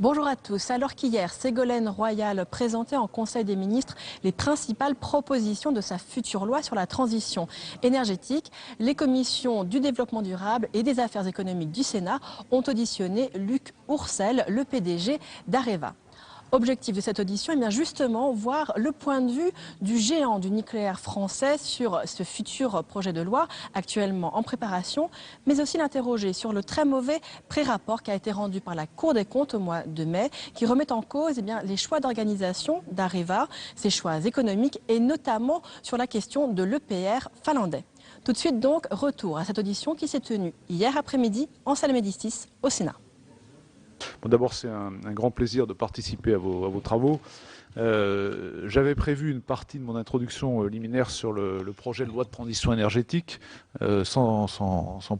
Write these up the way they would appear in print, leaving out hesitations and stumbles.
Bonjour à tous. Alors qu'hier, Ségolène Royal présentait en Conseil des ministres les principales propositions de sa future loi sur la transition énergétique, les commissions du développement durable et des affaires économiques du Sénat ont auditionné Luc Ourcel, le PDG d'Areva. Objectif de cette audition, bien justement, voir le point de vue du géant du nucléaire français sur ce futur projet de loi actuellement en préparation, mais aussi l'interroger sur le très mauvais pré-rapport qui a été rendu par la Cour des comptes au mois de mai, qui remet en cause les choix d'organisation d'Areva, ses choix économiques et notamment sur la question de l'EPR finlandais. Tout de suite donc, retour à cette audition qui s'est tenue hier après-midi en salle Médicis au Sénat. Bon, d'abord, c'est un grand plaisir de participer à vos travaux. J'avais prévu une partie de mon introduction liminaire sur le projet de loi de transition énergétique, sans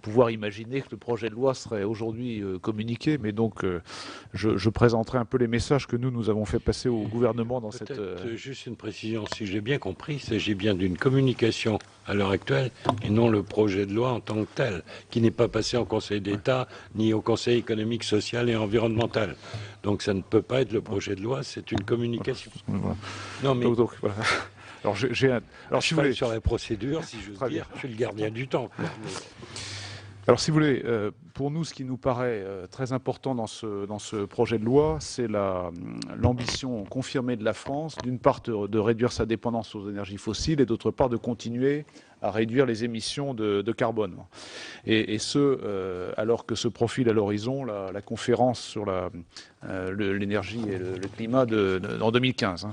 pouvoir imaginer que le projet de loi serait aujourd'hui communiqué. Mais donc, je présenterai un peu les messages que nous avons fait passer au gouvernement dans cette... Juste une précision, si j'ai bien compris, il s'agit bien d'une communication à l'heure actuelle et non le projet de loi en tant que tel, qui n'est pas passé en Conseil d'État ni au Conseil économique, social et environnemental. Donc ça ne peut pas être le projet de loi, c'est une communication. Voilà. Non mais donc, voilà. Alors, alors si vous voulez sur la procédure, si j'ose dire, je suis le gardien du temps. Alors, si vous voulez, pour nous, ce qui nous paraît très important dans ce projet de loi, c'est l'ambition confirmée de la France, d'une part de réduire sa dépendance aux énergies fossiles et d'autre part de continuer à réduire les émissions de carbone. Et ce, alors que se profile à l'horizon la conférence sur l'énergie et le climat en 2015.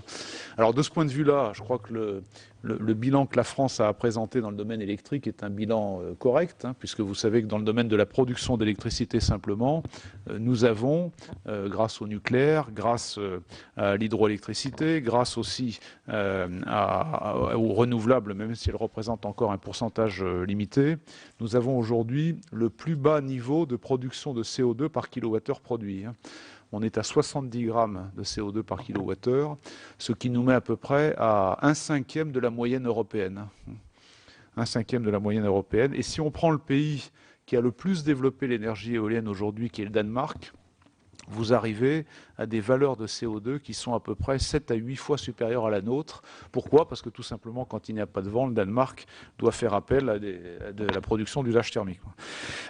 Alors, de ce point de vue-là, je crois que le bilan que la France a présenté dans le domaine électrique est un bilan correct, puisque vous savez que dans le domaine de la production d'électricité simplement, nous avons, grâce au nucléaire, grâce à l'hydroélectricité, grâce aussi aux renouvelables, même si elles représentent encore un pourcentage limité, nous avons aujourd'hui le plus bas niveau de production de CO2 par kilowattheure produit. On est à 70 grammes de CO2 par kilowattheure, ce qui nous met à peu près à 1/5 de la moyenne européenne. 1/5 de la moyenne européenne. Et si on prend le pays qui a le plus développé l'énergie éolienne aujourd'hui, qui est le Danemark, vous arrivez à des valeurs de CO2 qui sont à peu près 7 à 8 fois supérieures à la nôtre. Pourquoi? Parce que tout simplement, quand il n'y a pas de vent, le Danemark doit faire appel à de la production d'usage thermique.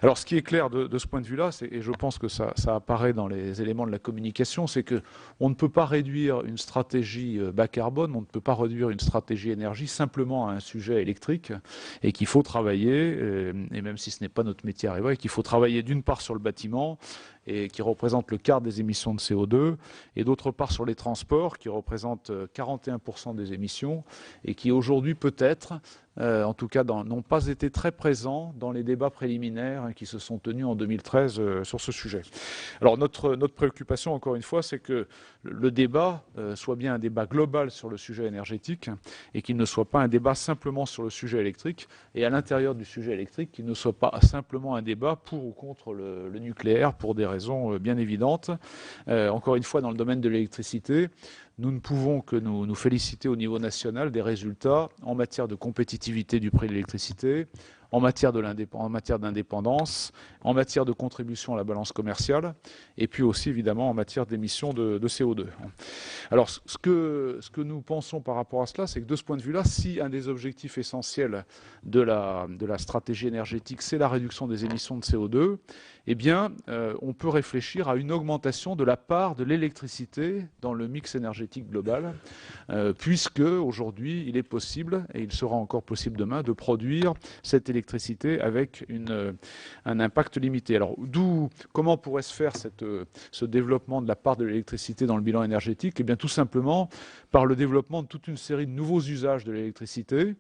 Alors, ce qui est clair de ce point de vue-là, et je pense que ça apparaît dans les éléments de la communication, c'est qu'on ne peut pas réduire une stratégie bas carbone, on ne peut pas réduire une stratégie énergie simplement à un sujet électrique, et qu'il faut travailler, et même si ce n'est pas notre métier à Areva, qu'il faut travailler d'une part sur le bâtiment, et qui représente le quart des émissions de CO2, et d'autre part sur les transports, qui représentent 41% des émissions, et qui aujourd'hui peut-être, en tout cas n'ont pas été très présents dans les débats préliminaires qui se sont tenus en 2013 sur ce sujet. Alors notre préoccupation, encore une fois, c'est que le débat soit bien un débat global sur le sujet énergétique, et qu'il ne soit pas un débat simplement sur le sujet électrique, et à l'intérieur du sujet électrique, qu'il ne soit pas simplement un débat pour ou contre le nucléaire, pour des raisons bien évidentes. Encore une fois, dans le domaine de l'électricité, nous ne pouvons que nous féliciter au niveau national des résultats en matière de compétitivité du prix de l'électricité, en matière d'indépendance, en matière de contribution à la balance commerciale, et puis aussi évidemment en matière d'émissions de CO2. Alors ce que nous pensons par rapport à cela, c'est que de ce point de vue-là, si un des objectifs essentiels de la stratégie énergétique, c'est la réduction des émissions de CO2, eh bien on peut réfléchir à une augmentation de la part de l'électricité dans le mix énergétique global, puisque aujourd'hui il est possible, et il sera encore possible demain, de produire cette électricité avec un impact limité. Alors, comment pourrait se faire ce développement de la part de l'électricité dans le bilan énergétique? Eh bien, tout simplement par le développement de toute une série de nouveaux usages de l'électricité,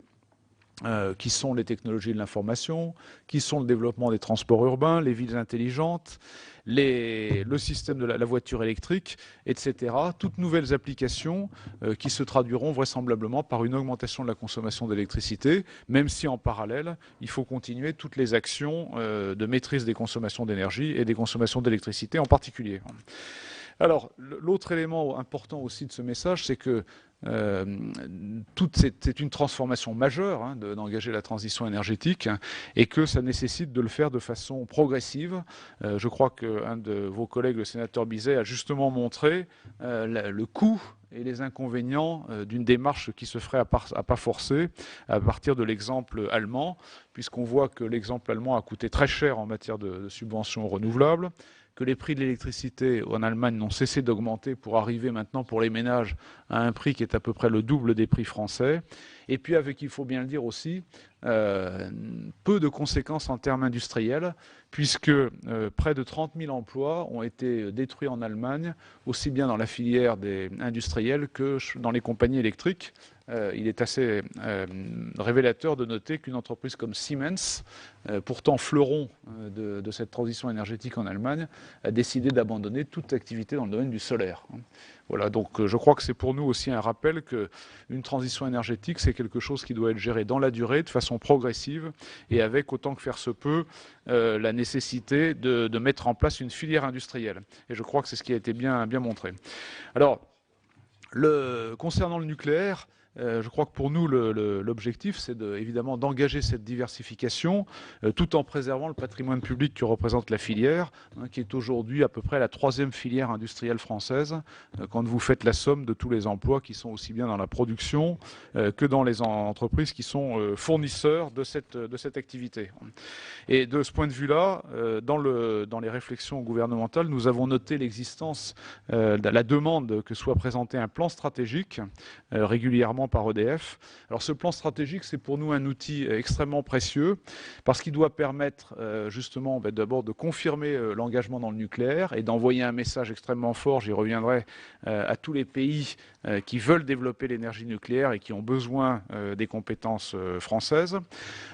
qui sont les technologies de l'information, qui sont le développement des transports urbains, les villes intelligentes, le système de la voiture électrique, etc. Toutes nouvelles applications qui se traduiront vraisemblablement par une augmentation de la consommation d'électricité, même si en parallèle, il faut continuer toutes les actions de maîtrise des consommations d'énergie et des consommations d'électricité en particulier. Alors, l'autre élément important aussi de ce message, c'est que c'est une transformation majeure hein, d'engager la transition énergétique et que ça nécessite de le faire de façon progressive. Je crois qu'un de vos collègues, le sénateur Bizet, a justement montré le coût et les inconvénients d'une démarche qui se ferait à pas forcer à partir de l'exemple allemand, puisqu'on voit que l'exemple allemand a coûté très cher en matière de subventions renouvelables, que les prix de l'électricité en Allemagne n'ont cessé d'augmenter pour arriver maintenant pour les ménages à un prix qui est à peu près le double des prix français, et puis avec, il faut bien le dire aussi, peu de conséquences en termes industriels, puisque près de 30 000 emplois ont été détruits en Allemagne, aussi bien dans la filière des industriels que dans les compagnies électriques. Il est assez révélateur de noter qu'une entreprise comme Siemens, pourtant fleuron de cette transition énergétique en Allemagne, a décidé d'abandonner toute activité dans le domaine du solaire. Voilà, donc je crois que c'est pour nous aussi un rappel qu'une transition énergétique, c'est quelque chose qui doit être géré dans la durée, de façon progressive, et avec, autant que faire se peut, la nécessité de mettre en place une filière industrielle. Et je crois que c'est ce qui a été bien montré. Alors, concernant le nucléaire, je crois que pour nous, l'objectif, c'est évidemment d'engager cette diversification tout en préservant le patrimoine public que représente la filière, hein, qui est aujourd'hui à peu près la 3e filière industrielle française, quand vous faites la somme de tous les emplois qui sont aussi bien dans la production que dans les entreprises qui sont fournisseurs de cette activité. Et de ce point de vue-là, dans les réflexions gouvernementales, nous avons noté l'existence de la demande que soit présenté un plan stratégique régulièrement par EDF. Alors ce plan stratégique, c'est pour nous un outil extrêmement précieux parce qu'il doit permettre justement d'abord de confirmer l'engagement dans le nucléaire et d'envoyer un message extrêmement fort, j'y reviendrai, à tous les pays qui veulent développer l'énergie nucléaire et qui ont besoin des compétences françaises.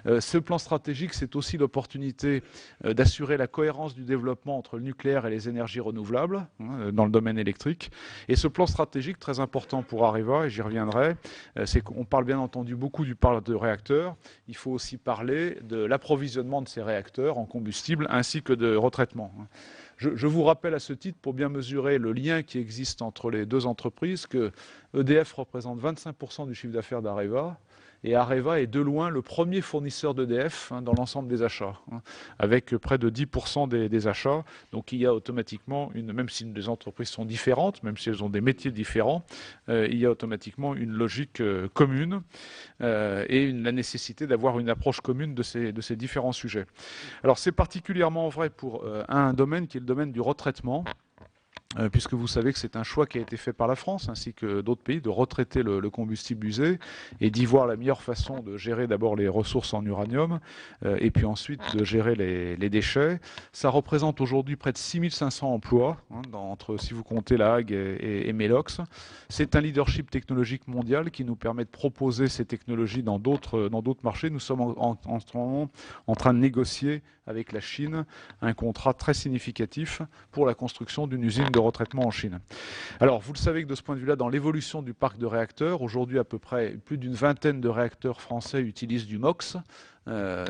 Ce plan stratégique, c'est aussi l'opportunité d'assurer la cohérence du développement entre le nucléaire et les énergies renouvelables dans le domaine électrique. Et ce plan stratégique, très important pour Areva, et j'y reviendrai, c'est qu'on parle bien entendu beaucoup du parc de réacteurs. Il faut aussi parler de l'approvisionnement de ces réacteurs en combustible ainsi que de retraitement. Je vous rappelle à ce titre, pour bien mesurer le lien qui existe entre les deux entreprises, que EDF représente 25% du chiffre d'affaires d'Areva, et Areva est de loin le premier fournisseur d'EDF dans l'ensemble des achats, avec près de 10% des achats. Donc il y a automatiquement, même si les entreprises sont différentes, même si elles ont des métiers différents, il y a automatiquement une logique commune et la nécessité d'avoir une approche commune de ces différents sujets. Alors c'est particulièrement vrai pour un domaine qui est le domaine du retraitement. Puisque vous savez que c'est un choix qui a été fait par la France ainsi que d'autres pays de retraiter le combustible usé et d'y voir la meilleure façon de gérer d'abord les ressources en uranium et puis ensuite de gérer les déchets. Ça représente aujourd'hui près de 6500 emplois, entre, si vous comptez la Hague et Melox. C'est un leadership technologique mondial qui nous permet de proposer ces technologies dans d'autres marchés. Nous sommes en ce moment en train de négocier avec la Chine un contrat très significatif pour la construction d'une usine de retraitement en Chine. Alors, vous le savez que de ce point de vue-là, dans l'évolution du parc de réacteurs, aujourd'hui à peu près plus d'une vingtaine de réacteurs français utilisent du MOX,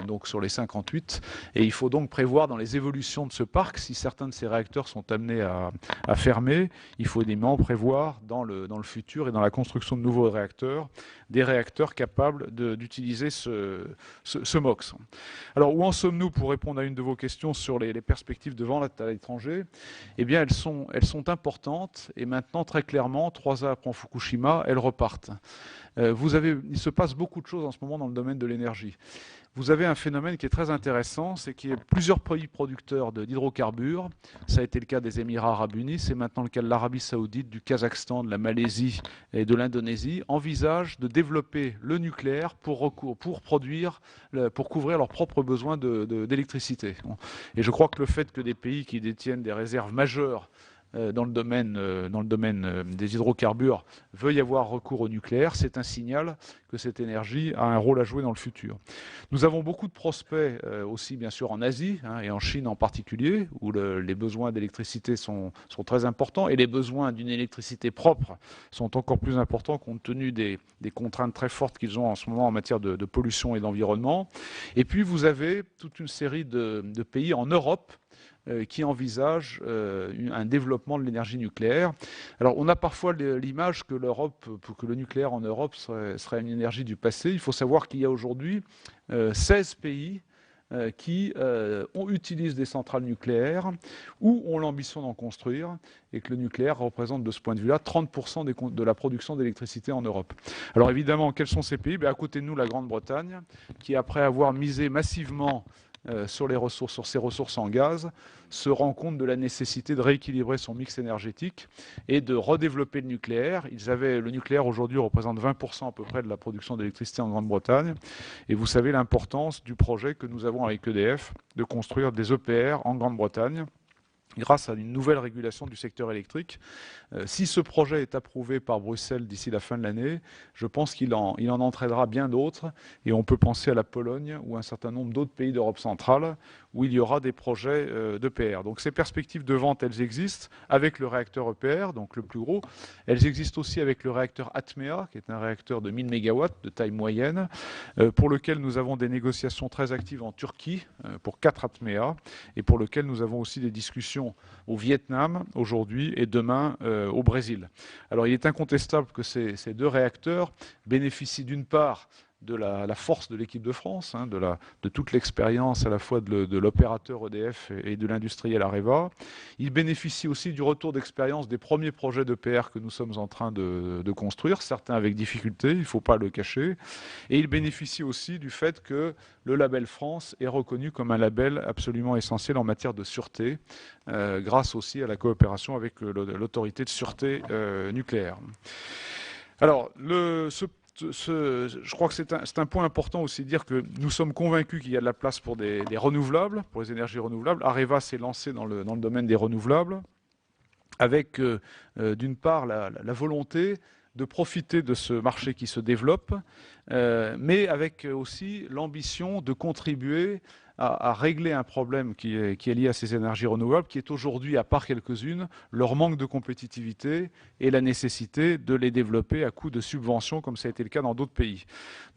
donc sur les 58, et il faut donc prévoir dans les évolutions de ce parc, si certains de ces réacteurs sont amenés à fermer, il faut évidemment prévoir dans le futur et dans la construction de nouveaux réacteurs, des réacteurs capables d'utiliser ce MOX. Alors où en sommes-nous pour répondre à une de vos questions sur les perspectives de vente à l'étranger? Eh bien elles sont importantes et maintenant très clairement, 3 ans après Fukushima, elles repartent. Il se passe beaucoup de choses en ce moment dans le domaine de l'énergie. Vous avez un phénomène qui est très intéressant, c'est qu'il y a plusieurs pays producteurs d'hydrocarbures. Ça a été le cas des Émirats arabes unis, c'est maintenant le cas de l'Arabie saoudite, du Kazakhstan, de la Malaisie et de l'Indonésie, envisagent de développer le nucléaire pour couvrir leurs propres besoins d'électricité. Et je crois que le fait que des pays qui détiennent des réserves majeures dans le domaine des hydrocarbures veuille avoir recours au nucléaire, c'est un signal que cette énergie a un rôle à jouer dans le futur. Nous avons beaucoup de prospects aussi bien sûr en Asie et en Chine en particulier, où les besoins d'électricité sont très importants et les besoins d'une électricité propre sont encore plus importants compte tenu des contraintes très fortes qu'ils ont en ce moment en matière de pollution et d'environnement. Et puis vous avez toute une série de pays en Europe qui envisagent un développement de l'énergie nucléaire. Alors, on a parfois l'image que que le nucléaire en Europe serait une énergie du passé. Il faut savoir qu'il y a aujourd'hui 16 pays qui utilisent des centrales nucléaires ou ont l'ambition d'en construire, et que le nucléaire représente de ce point de vue-là 30% de la production d'électricité en Europe. Alors évidemment, quels sont ces pays? À côté de nous, la Grande-Bretagne, qui après avoir misé massivement sur ses ressources en gaz, se rend compte de la nécessité de rééquilibrer son mix énergétique et de redévelopper le nucléaire. Le nucléaire aujourd'hui représente 20% à peu près de la production d'électricité en Grande-Bretagne. Et vous savez l'importance du projet que nous avons avec EDF de construire des EPR en Grande-Bretagne, grâce à une nouvelle régulation du secteur électrique. Si ce projet est approuvé par Bruxelles d'ici la fin de l'année, je pense qu'il en entraînera bien d'autres, et on peut penser à la Pologne ou un certain nombre d'autres pays d'Europe centrale où il y aura des projets d'EPR. Donc ces perspectives de vente, elles existent avec le réacteur EPR, donc le plus gros. Elles existent aussi avec le réacteur Atmea, qui est un réacteur de 1000 MW de taille moyenne, pour lequel nous avons des négociations très actives en Turquie pour 4 Atmea, et pour lequel nous avons aussi des discussions au Vietnam aujourd'hui et demain au Brésil. Alors il est incontestable que ces deux réacteurs bénéficient d'une part de la force de l'équipe de France, de toute l'expérience à la fois de l'opérateur EDF et de l'industriel Areva. Il bénéficie aussi du retour d'expérience des premiers projets d'EPR que nous sommes en train de construire, certains avec difficulté, il ne faut pas le cacher. Et il bénéficie aussi du fait que le label France est reconnu comme un label absolument essentiel en matière de sûreté, grâce aussi à la coopération avec l'autorité de sûreté nucléaire. Alors, je crois que c'est un point important aussi de dire que nous sommes convaincus qu'il y a de la place pour des renouvelables, pour les énergies renouvelables. Areva s'est lancé dans le domaine des renouvelables avec, d'une part, la volonté de profiter de ce marché qui se développe, mais avec aussi l'ambition de contribuer à régler un problème qui est lié à ces énergies renouvelables, qui est aujourd'hui, à part quelques-unes, leur manque de compétitivité et la nécessité de les développer à coût de subventions, comme ça a été le cas dans d'autres pays.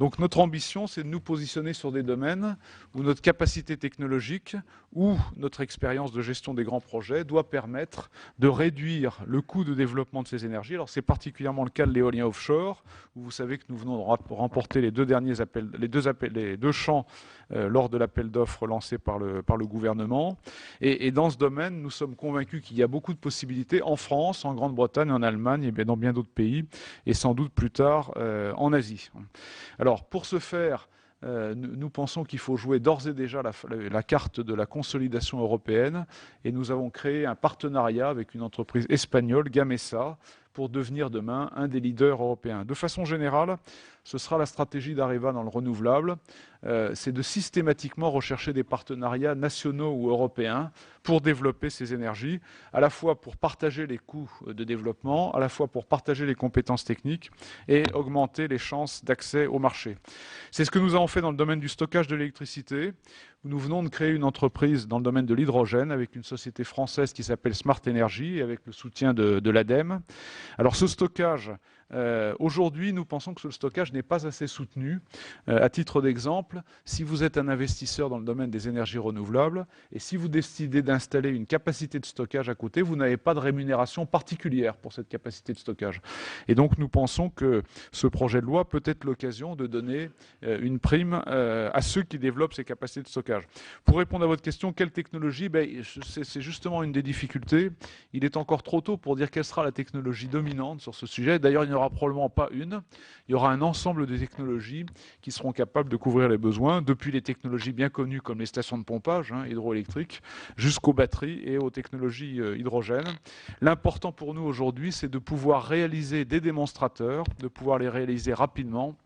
Donc notre ambition, c'est de nous positionner sur des domaines où notre capacité technologique ou notre expérience de gestion des grands projets doit permettre de réduire le coût de développement de ces énergies. Alors c'est particulièrement le cas de l'éolien offshore, où vous savez que nous venons de remporter les deux champs lors de l'appel d'offres lancé par le gouvernement. Et dans ce domaine, nous sommes convaincus qu'il y a beaucoup de possibilités en France, en Grande-Bretagne, en Allemagne et dans bien d'autres pays, et sans doute plus tard en Asie. Alors, pour ce faire, nous pensons qu'il faut jouer d'ores et déjà la carte de la consolidation européenne, et nous avons créé un partenariat avec une entreprise espagnole, Gamesa, pour devenir demain un des leaders européens. De façon générale, ce sera la stratégie d'Areva dans le renouvelable, c'est de systématiquement rechercher des partenariats nationaux ou européens pour développer ces énergies, à la fois pour partager les coûts de développement, à la fois pour partager les compétences techniques et augmenter les chances d'accès au marché. C'est ce que nous avons fait dans le domaine du stockage de l'électricité. Nous venons de créer une entreprise dans le domaine de l'hydrogène avec une société française qui s'appelle Smart Energy et avec le soutien de l'ADEME. Alors ce stockage, aujourd'hui, nous pensons que ce stockage n'est pas assez soutenu. À titre d'exemple, si vous êtes un investisseur dans le domaine des énergies renouvelables et si vous décidez d'installer une capacité de stockage à côté, vous n'avez pas de rémunération particulière pour cette capacité de stockage. Et donc nous pensons que ce projet de loi peut être l'occasion de donner une prime à ceux qui développent ces capacités de stockage. Pour répondre à votre question, quelle technologie? C'est justement une des difficultés. Il est encore trop tôt pour dire quelle sera la technologie dominante sur ce sujet. D'ailleurs, il n'y aura probablement pas une. Il y aura un ensemble de technologies qui seront capables de couvrir les besoins, depuis les technologies bien connues comme les stations de pompage hydroélectriques, jusqu'aux batteries et aux technologies hydrogènes. L'important pour nous aujourd'hui, c'est de pouvoir réaliser des démonstrateurs, de pouvoir les réaliser rapidement,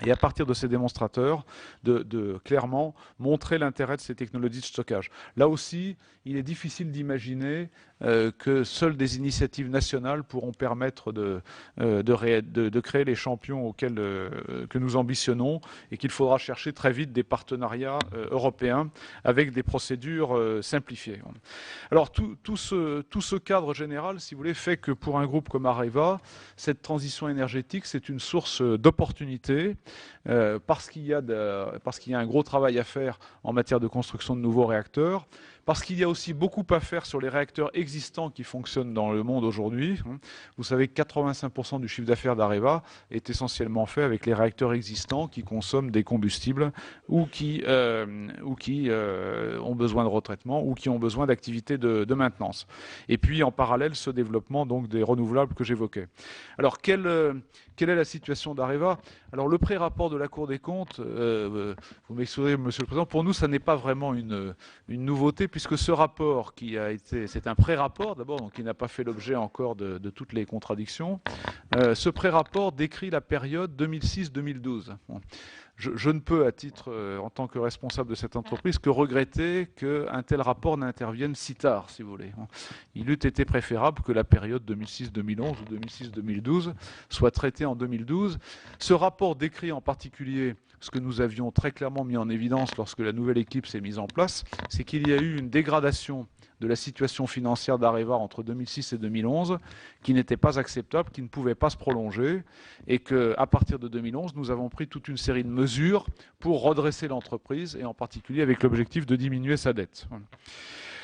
et à partir de ces démonstrateurs, de clairement montrer l'intérêt de ces technologies de stockage. Là aussi, il est difficile d'imaginer que seules des initiatives nationales pourront permettre de créer les champions que nous ambitionnons, et qu'il faudra chercher très vite des partenariats européens avec des procédures simplifiées. Alors tout ce cadre général, si vous voulez, fait que pour un groupe comme Areva, cette transition énergétique, c'est une source d'opportunités, parce qu'il y a un gros travail à faire en matière de construction de nouveaux réacteurs, parce qu'il y a aussi beaucoup à faire sur les réacteurs existants qui fonctionnent dans le monde aujourd'hui. Vous savez que 85% du chiffre d'affaires d'Areva est essentiellement fait avec les réacteurs existants qui consomment des combustibles ou qui ont besoin de retraitement ou qui ont besoin d'activités de maintenance. Et puis en parallèle, ce développement donc des renouvelables que j'évoquais. Alors quelle est la situation d'Areva? Alors le pré-rapport de la Cour des comptes, vous m'excuserez Monsieur le Président, pour nous ça n'est pas vraiment une nouveauté puisque ce rapport c'est un pré-rapport d'abord, donc qui n'a pas fait l'objet encore de toutes les contradictions. Ce pré-rapport décrit la période 2006-2012. Bon. Je ne peux, à titre, en tant que responsable de cette entreprise, que regretter qu'un tel rapport n'intervienne si tard, si vous voulez. Il eût été préférable que la période 2006-2011 ou 2006-2012 soit traitée en 2012. Ce rapport décrit en particulier ce que nous avions très clairement mis en évidence lorsque la nouvelle équipe s'est mise en place, c'est qu'il y a eu une dégradation de la situation financière d'Areva entre 2006 et 2011 qui n'était pas acceptable, qui ne pouvait pas se prolonger et qu'à partir de 2011, nous avons pris toute une série de mesures pour redresser l'entreprise et en particulier avec l'objectif de diminuer sa dette.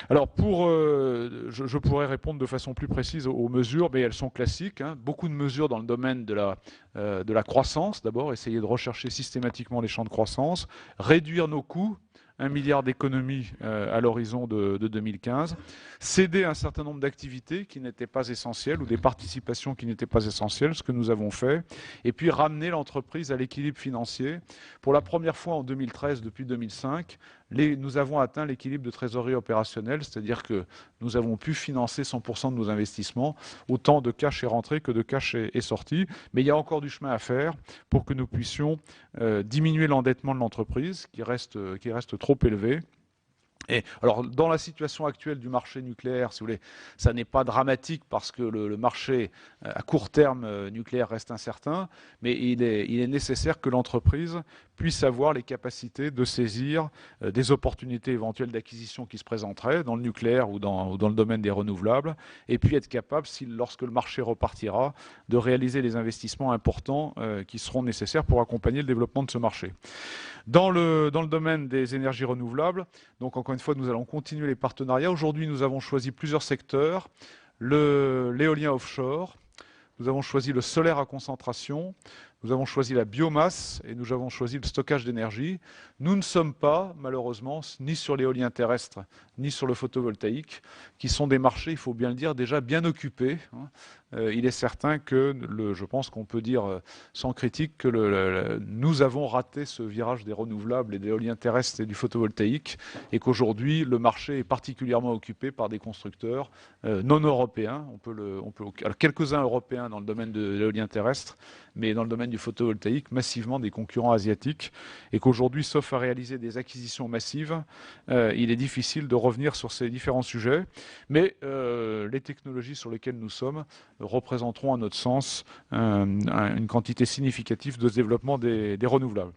Alors, je pourrais répondre de façon plus précise aux mesures, mais elles sont classiques. Beaucoup de mesures dans le domaine de la croissance. D'abord, essayer de rechercher systématiquement les champs de croissance, réduire nos coûts, 1 milliard d'économies à l'horizon de 2015, céder un certain nombre d'activités qui n'étaient pas essentielles ou des participations qui n'étaient pas essentielles, ce que nous avons fait, et puis ramener l'entreprise à l'équilibre financier. Pour la première fois en 2013 depuis 2005, nous avons atteint l'équilibre de trésorerie opérationnelle, c'est-à-dire que nous avons pu financer 100% de nos investissements. Autant de cash est rentré que de cash est sorti. Mais il y a encore du chemin à faire pour que nous puissions diminuer l'endettement de l'entreprise qui reste trop élevé. Et alors, dans la situation actuelle du marché nucléaire, si vous voulez, ça n'est pas dramatique parce que le marché à court terme nucléaire reste incertain, mais il est nécessaire que l'entreprise puisse avoir les capacités de saisir des opportunités éventuelles d'acquisition qui se présenteraient dans le nucléaire ou dans le domaine des renouvelables, et puis être capable, lorsque le marché repartira, de réaliser les investissements importants qui seront nécessaires pour accompagner le développement de ce marché. Dans le domaine des énergies renouvelables, donc encore une fois, nous allons continuer les partenariats. Aujourd'hui, nous avons choisi plusieurs secteurs. L'éolien offshore, nous avons choisi le solaire à concentration, nous avons choisi la biomasse et nous avons choisi le stockage d'énergie. Nous ne sommes pas, malheureusement, ni sur l'éolien terrestre, ni sur le photovoltaïque, qui sont des marchés, il faut bien le dire, déjà bien occupés. Il est certain que, je pense qu'on peut dire sans critique, que nous avons raté ce virage des renouvelables et de l'éolien terrestre et du photovoltaïque, et qu'aujourd'hui, le marché est particulièrement occupé par des constructeurs non européens. Alors, quelques-uns européens dans le domaine de l'éolien terrestre, mais dans le domaine du photovoltaïque, massivement des concurrents asiatiques, et qu'aujourd'hui, sauf à réaliser des acquisitions massives, il est difficile de revenir sur ces différents sujets. Mais les technologies sur lesquelles nous sommes représenteront, à notre sens, une quantité significative de développement des renouvelables.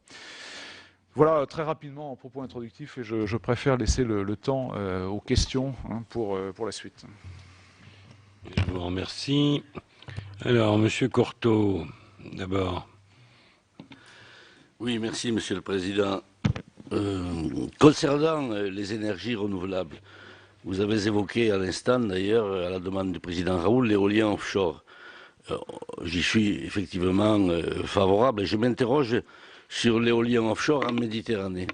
Voilà très rapidement en propos introductifs, et je préfère laisser le temps aux questions pour la suite. Je vous remercie. Alors, Monsieur Courteau, d'abord. Oui, merci, Monsieur le Président. Concernant les énergies renouvelables, vous avez évoqué à l'instant, d'ailleurs, à la demande du président Raoul, l'éolien offshore. J'y suis effectivement favorable et je m'interroge sur l'éolien offshore en Méditerranée.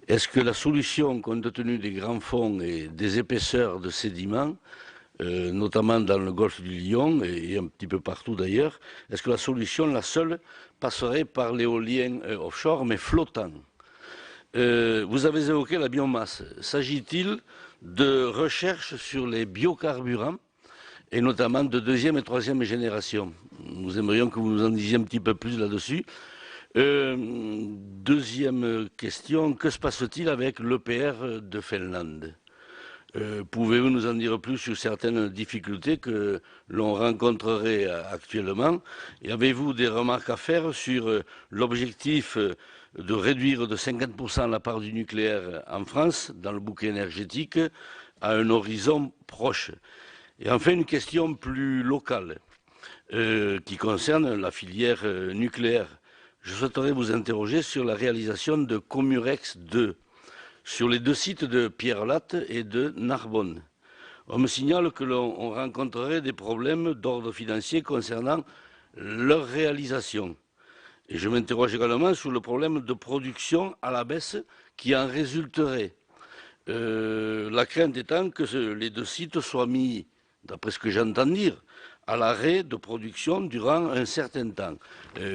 Est-ce que la solution, compte tenu des grands fonds et des épaisseurs de sédiments, notamment dans le golfe du Lion et un petit peu partout d'ailleurs, est-ce que la solution, la seule, passerait par l'éolien offshore, mais flottant? Vous avez évoqué la biomasse. S'agit-il de recherche sur les biocarburants, et notamment de deuxième et troisième génération? Nous aimerions que vous nous en disiez un petit peu plus là-dessus. Deuxième question, que se passe-t-il avec l'EPR de Finlande? Pouvez-vous nous en dire plus sur certaines difficultés que l'on rencontrerait actuellement? Et avez-vous des remarques à faire sur l'objectif de réduire de 50% la part du nucléaire en France dans le bouquet énergétique à un horizon proche? Et enfin, une question plus locale qui concerne la filière nucléaire. Je souhaiterais vous interroger sur la réalisation de Comurex 2. sur les 2 sites de Pierrelatte et de Narbonne. On me signale que l'on rencontrerait des problèmes d'ordre financier concernant leur réalisation. Et je m'interroge également sur le problème de production à la baisse qui en résulterait. La crainte étant que les 2 sites soient mis, d'après ce que j'entends dire, à l'arrêt de production durant un certain temps.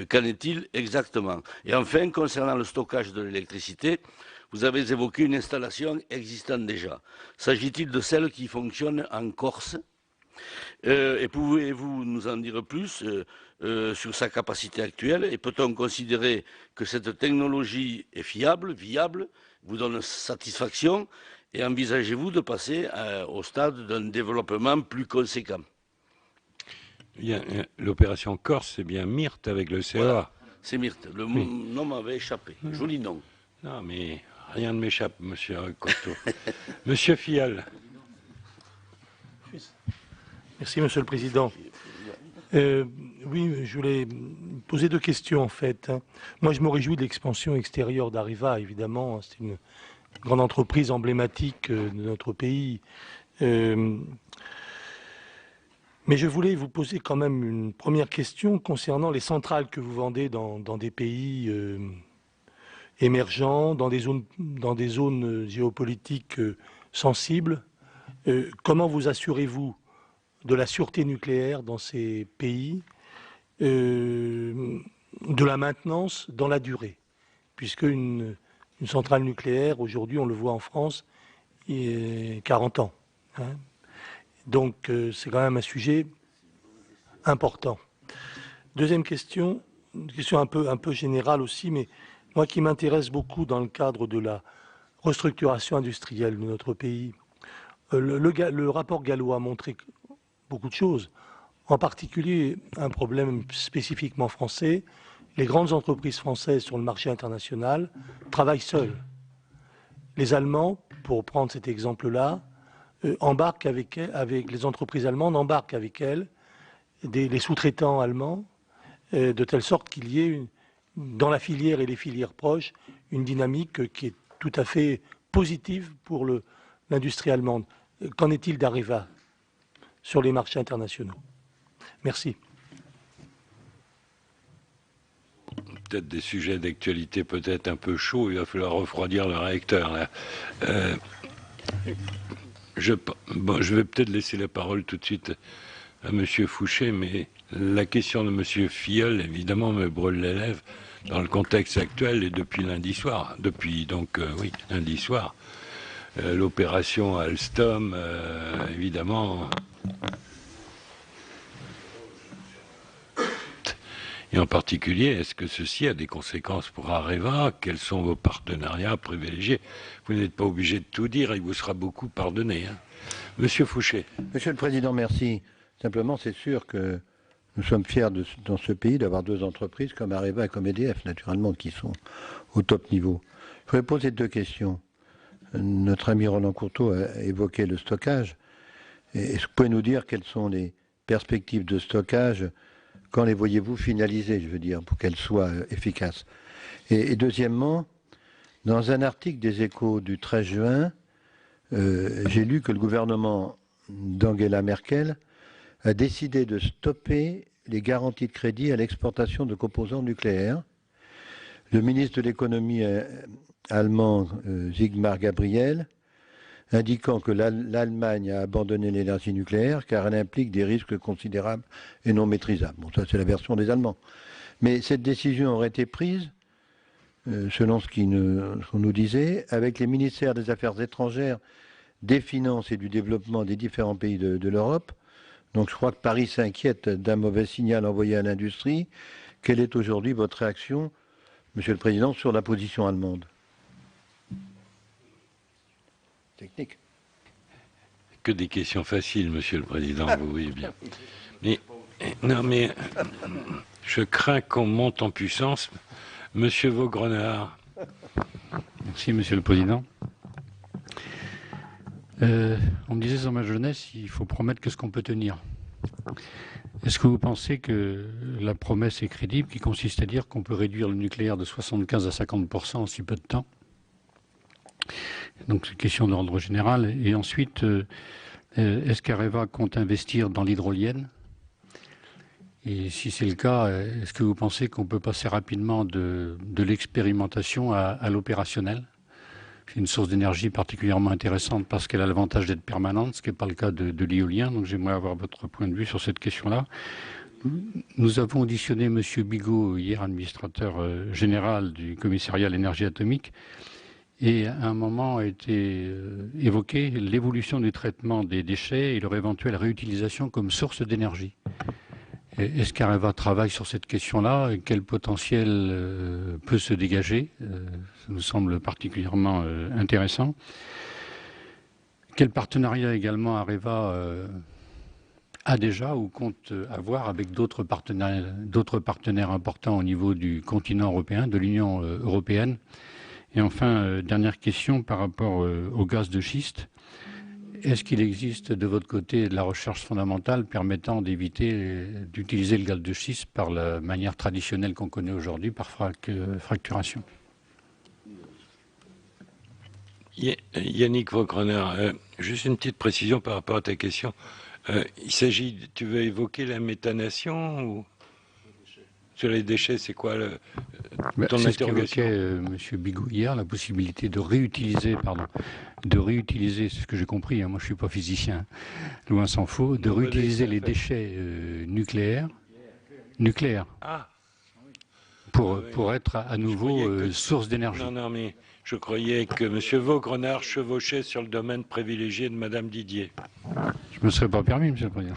Qu'en est-il exactement? Et enfin, concernant le stockage de l'électricité, vous avez évoqué une installation existante déjà. S'agit-il de celle qui fonctionne en Corse? Et pouvez-vous nous en dire plus sur sa capacité actuelle? Et peut-on considérer que cette technologie est fiable, viable, vous donne satisfaction? Et envisagez-vous de passer au stade d'un développement plus conséquent? L'opération Corse, c'est bien Myrte avec le CEA. Voilà, c'est Myrte. Le nom m'avait échappé. Joli nom. Non, mais rien ne m'échappe, monsieur Courteau. Monsieur Filleul. Merci, Monsieur le Président. Oui, je voulais poser 2 questions, en fait. Moi, je me réjouis de l'expansion extérieure d'Areva, évidemment. C'est une grande entreprise emblématique de notre pays. Mais je voulais vous poser quand même une première question concernant les centrales que vous vendez dans des pays émergents, dans des zones géopolitiques sensibles. Comment vous assurez-vous de la sûreté nucléaire dans ces pays, de la maintenance dans la durée? Puisque une centrale nucléaire, aujourd'hui, on le voit en France, il y a 40 ans. Hein. Donc, c'est quand même un sujet important. Deuxième question, une question un peu générale aussi, mais moi qui m'intéresse beaucoup dans le cadre de la restructuration industrielle de notre pays. Le rapport Gallo a montré beaucoup de choses, en particulier un problème spécifiquement français. Les grandes entreprises françaises sur le marché international travaillent seules. Les Allemands, pour prendre cet exemple-là, embarquent avec les entreprises allemandes, embarquent avec elles les sous-traitants allemands, de telle sorte qu'il y ait, dans la filière et les filières proches, une dynamique qui est tout à fait positive pour l'industrie allemande. Qu'en est-il d'Areva sur les marchés internationaux? Merci. Peut-être des sujets d'actualité peut-être un peu chauds, il va falloir refroidir le réacteur. Là. Je vais peut-être laisser la parole tout de suite à M. Fouché, mais la question de M. Filleul, évidemment, me brûle les lèvres dans le contexte actuel et depuis lundi soir. Depuis, donc, oui, lundi soir. L'opération Alstom, évidemment. Et en particulier, est-ce que ceci a des conséquences pour Areva? Quels sont vos partenariats privilégiés? Vous n'êtes pas obligé de tout dire, il vous sera beaucoup pardonné. Hein. Monsieur Fouché. Monsieur le Président, merci. Simplement, c'est sûr que nous sommes fiers dans ce pays d'avoir 2 entreprises comme Areva et comme EDF, naturellement, qui sont au top niveau. Je voudrais poser 2 questions. Notre ami Roland Courteau a évoqué le stockage. Est-ce que vous pouvez nous dire quelles sont les perspectives de stockage? Quand les voyez-vous finalisées, je veux dire, pour qu'elles soient efficaces? Et deuxièmement, dans un article des Échos du 13 juin, j'ai lu que le gouvernement d'Angela Merkel a décidé de stopper les garanties de crédit à l'exportation de composants nucléaires. Le ministre de l'économie allemand, Sigmar Gabriel, indiquant que l'Allemagne a abandonné l'énergie nucléaire car elle implique des risques considérables et non maîtrisables. Bon, ça c'est la version des Allemands. Mais cette décision aurait été prise, selon ce qu'on nous disait, avec les ministères des Affaires étrangères, des Finances et du Développement des différents pays de l'Europe. Donc je crois que Paris s'inquiète d'un mauvais signal envoyé à l'industrie. Quelle est aujourd'hui votre réaction, Monsieur le Président, sur la position allemande? Technique. Que des questions faciles, Monsieur le Président, vous voyez bien. Mais, non, mais je crains qu'on monte en puissance. Monsieur Vaugrenard. Merci, Monsieur le Président. On me disait dans ma jeunesse, il faut promettre que ce qu'on peut tenir. Est-ce que vous pensez que la promesse est crédible, qui consiste à dire qu'on peut réduire le nucléaire de 75 à 50% en si peu de temps? Donc c'est une question d'ordre général. Et ensuite, est-ce qu'Areva compte investir dans l'hydrolienne? Et si c'est le cas, est-ce que vous pensez qu'on peut passer rapidement de l'expérimentation à l'opérationnel? C'est une source d'énergie particulièrement intéressante parce qu'elle a l'avantage d'être permanente, ce qui n'est pas le cas de l'éolien. Donc j'aimerais avoir votre point de vue sur cette question-là. Nous avons auditionné M. Bigot, hier administrateur général du commissariat à l'énergie atomique, et à un moment a été évoqué l'évolution du traitement des déchets et leur éventuelle réutilisation comme source d'énergie. Est-ce qu'Areva travaille sur cette question-là? Quel potentiel peut se dégager? Ça nous semble particulièrement intéressant. Quel partenariat également Areva a déjà ou compte avoir avec d'autres partenaires importants au niveau du continent européen, de l'Union européenne? Et enfin, dernière question par rapport au gaz de schiste. Est-ce qu'il existe de votre côté de la recherche fondamentale permettant d'éviter d'utiliser le gaz de schiste par la manière traditionnelle qu'on connaît aujourd'hui, par fracturation? Yannick Vaugrenard, juste une petite précision par rapport à ta question. Il s'agit, tu veux évoquer la méthanation ou sur les déchets, c'est quoi ton interrogation? M. Bigot hier, la possibilité de réutiliser, c'est ce que j'ai compris, hein, moi je ne suis pas physicien, loin s'en faut, de réutiliser les déchets nucléaires pour être à nouveau source d'énergie. Non, mais je croyais que M. Vaugrenard chevauchait sur le domaine privilégié de Mme Didier. Je ne me serais pas permis, M. le Président.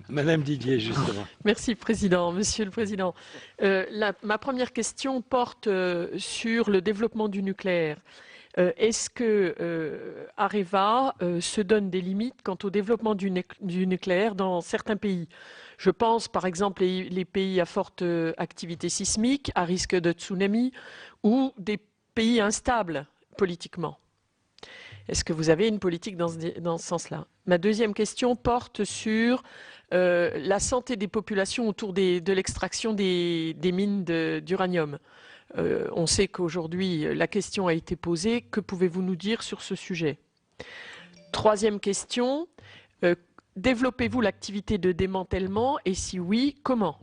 Madame Didier, justement. Merci, Président. Monsieur le Président, ma première question porte sur le développement du nucléaire. Est-ce que Areva se donne des limites quant au développement du nucléaire dans certains pays? Je pense par exemple les pays à forte activité sismique, à risque de tsunami, ou des pays instables politiquement. Est-ce que vous avez une politique dans ce sens-là? Ma deuxième question porte sur la santé des populations autour de l'extraction des mines d'uranium. On sait qu'aujourd'hui, la question a été posée. Que pouvez-vous nous dire sur ce sujet? Troisième question, développez-vous l'activité de démantèlement et si oui, comment?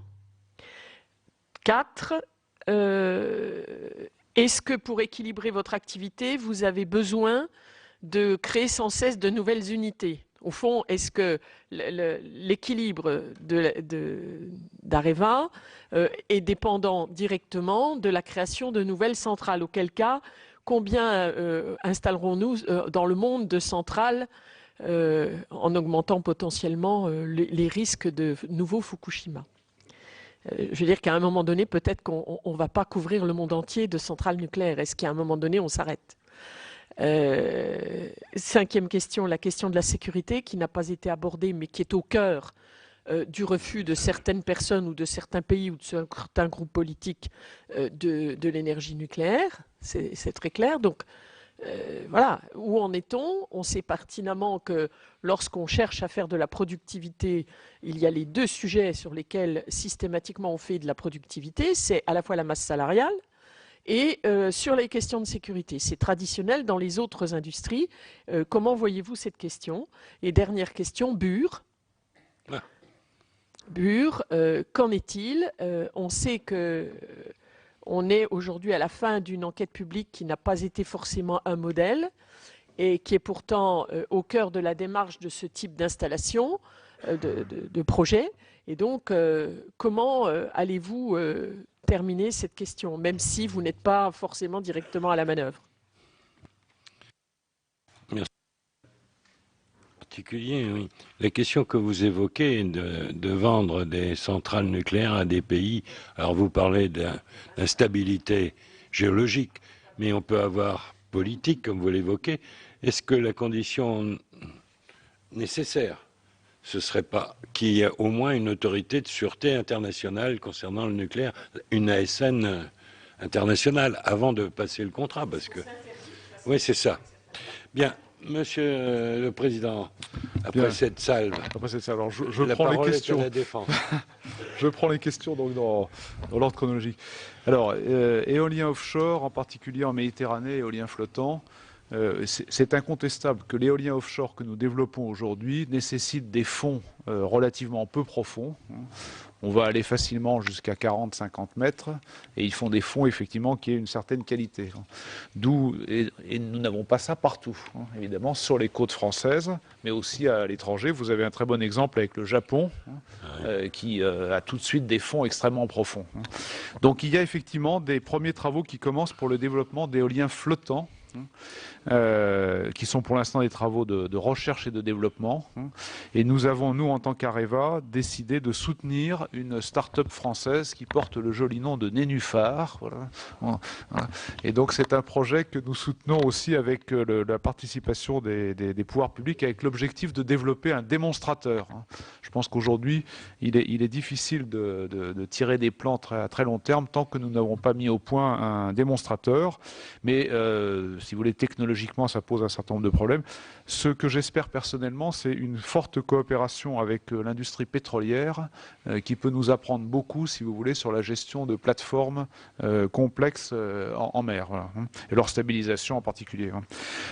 4. Est-ce que pour équilibrer votre activité, vous avez besoin de créer sans cesse de nouvelles unités? Au fond, est-ce que l'équilibre d'Areva est dépendant directement de la création de nouvelles centrales? Auquel cas, combien installerons-nous dans le monde de centrales en augmentant potentiellement les risques de nouveaux Fukushima? Je veux dire qu'à un moment donné, peut-être qu'on ne va pas couvrir le monde entier de centrales nucléaires. Est-ce qu'à un moment donné, on s'arrête? Cinquième question, la question de la sécurité qui n'a pas été abordée mais qui est au cœur du refus de certaines personnes ou de certains pays ou de certains groupes politiques de l'énergie nucléaire. C'est très clair. Donc voilà, où en est-on? On sait pertinemment que lorsqu'on cherche à faire de la productivité, il y a les deux sujets sur lesquels systématiquement on fait de la productivité, c'est à la fois la masse salariale et sur les questions de sécurité. C'est traditionnel dans les autres industries. Comment voyez-vous cette question? Et dernière question, Bure. Bure, qu'en est-il? On sait que on est aujourd'hui à la fin d'une enquête publique qui n'a pas été forcément un modèle et qui est pourtant au cœur de la démarche de ce type d'installation, de projet. Et donc, comment allez-vous terminer cette question, même si vous n'êtes pas forcément directement à la manœuvre? Merci. Particulier, oui. La question que vous évoquez de vendre des centrales nucléaires à des pays, alors vous parlez d'instabilité géologique, mais on peut avoir politique, comme vous l'évoquez. Est-ce que la condition nécessaire, ce serait pas qu'il y ait au moins une autorité de sûreté internationale concernant le nucléaire, une ASN internationale, avant de passer le contrat, parce que... Oui, c'est ça. Bien, Monsieur le Président, après cette salve, alors je prends les questions. La défense. Je prends les questions donc dans l'ordre chronologique. Alors, éolien offshore, en particulier en Méditerranée, éolien flottant. c'est incontestable que l'éolien offshore que nous développons aujourd'hui nécessite des fonds relativement peu profonds. On va aller facilement jusqu'à 40-50 mètres et ils font des fonds effectivement qui aient une certaine qualité. Et nous n'avons pas ça partout, évidemment, sur les côtes françaises, mais aussi à l'étranger. Vous avez un très bon exemple avec le Japon, qui a tout de suite des fonds extrêmement profonds. Donc il y a effectivement des premiers travaux qui commencent pour le développement d'éoliens flottants, qui sont pour l'instant des travaux de recherche et de développement. Et nous avons, nous, en tant qu'Areva, décidé de soutenir une start-up française qui porte le joli nom de Nénuphar. Voilà. Et donc c'est un projet que nous soutenons aussi avec la participation des pouvoirs publics, avec l'objectif de développer un démonstrateur. Je pense qu'aujourd'hui, il est difficile de tirer des plans à très long terme tant que nous n'avons pas mis au point un démonstrateur. Mais si vous voulez, technologiquement, ça pose un certain nombre de problèmes. Ce que j'espère personnellement, c'est une forte coopération avec l'industrie pétrolière qui peut nous apprendre beaucoup, si vous voulez, sur la gestion de plateformes complexes en mer, voilà, et leur stabilisation en particulier.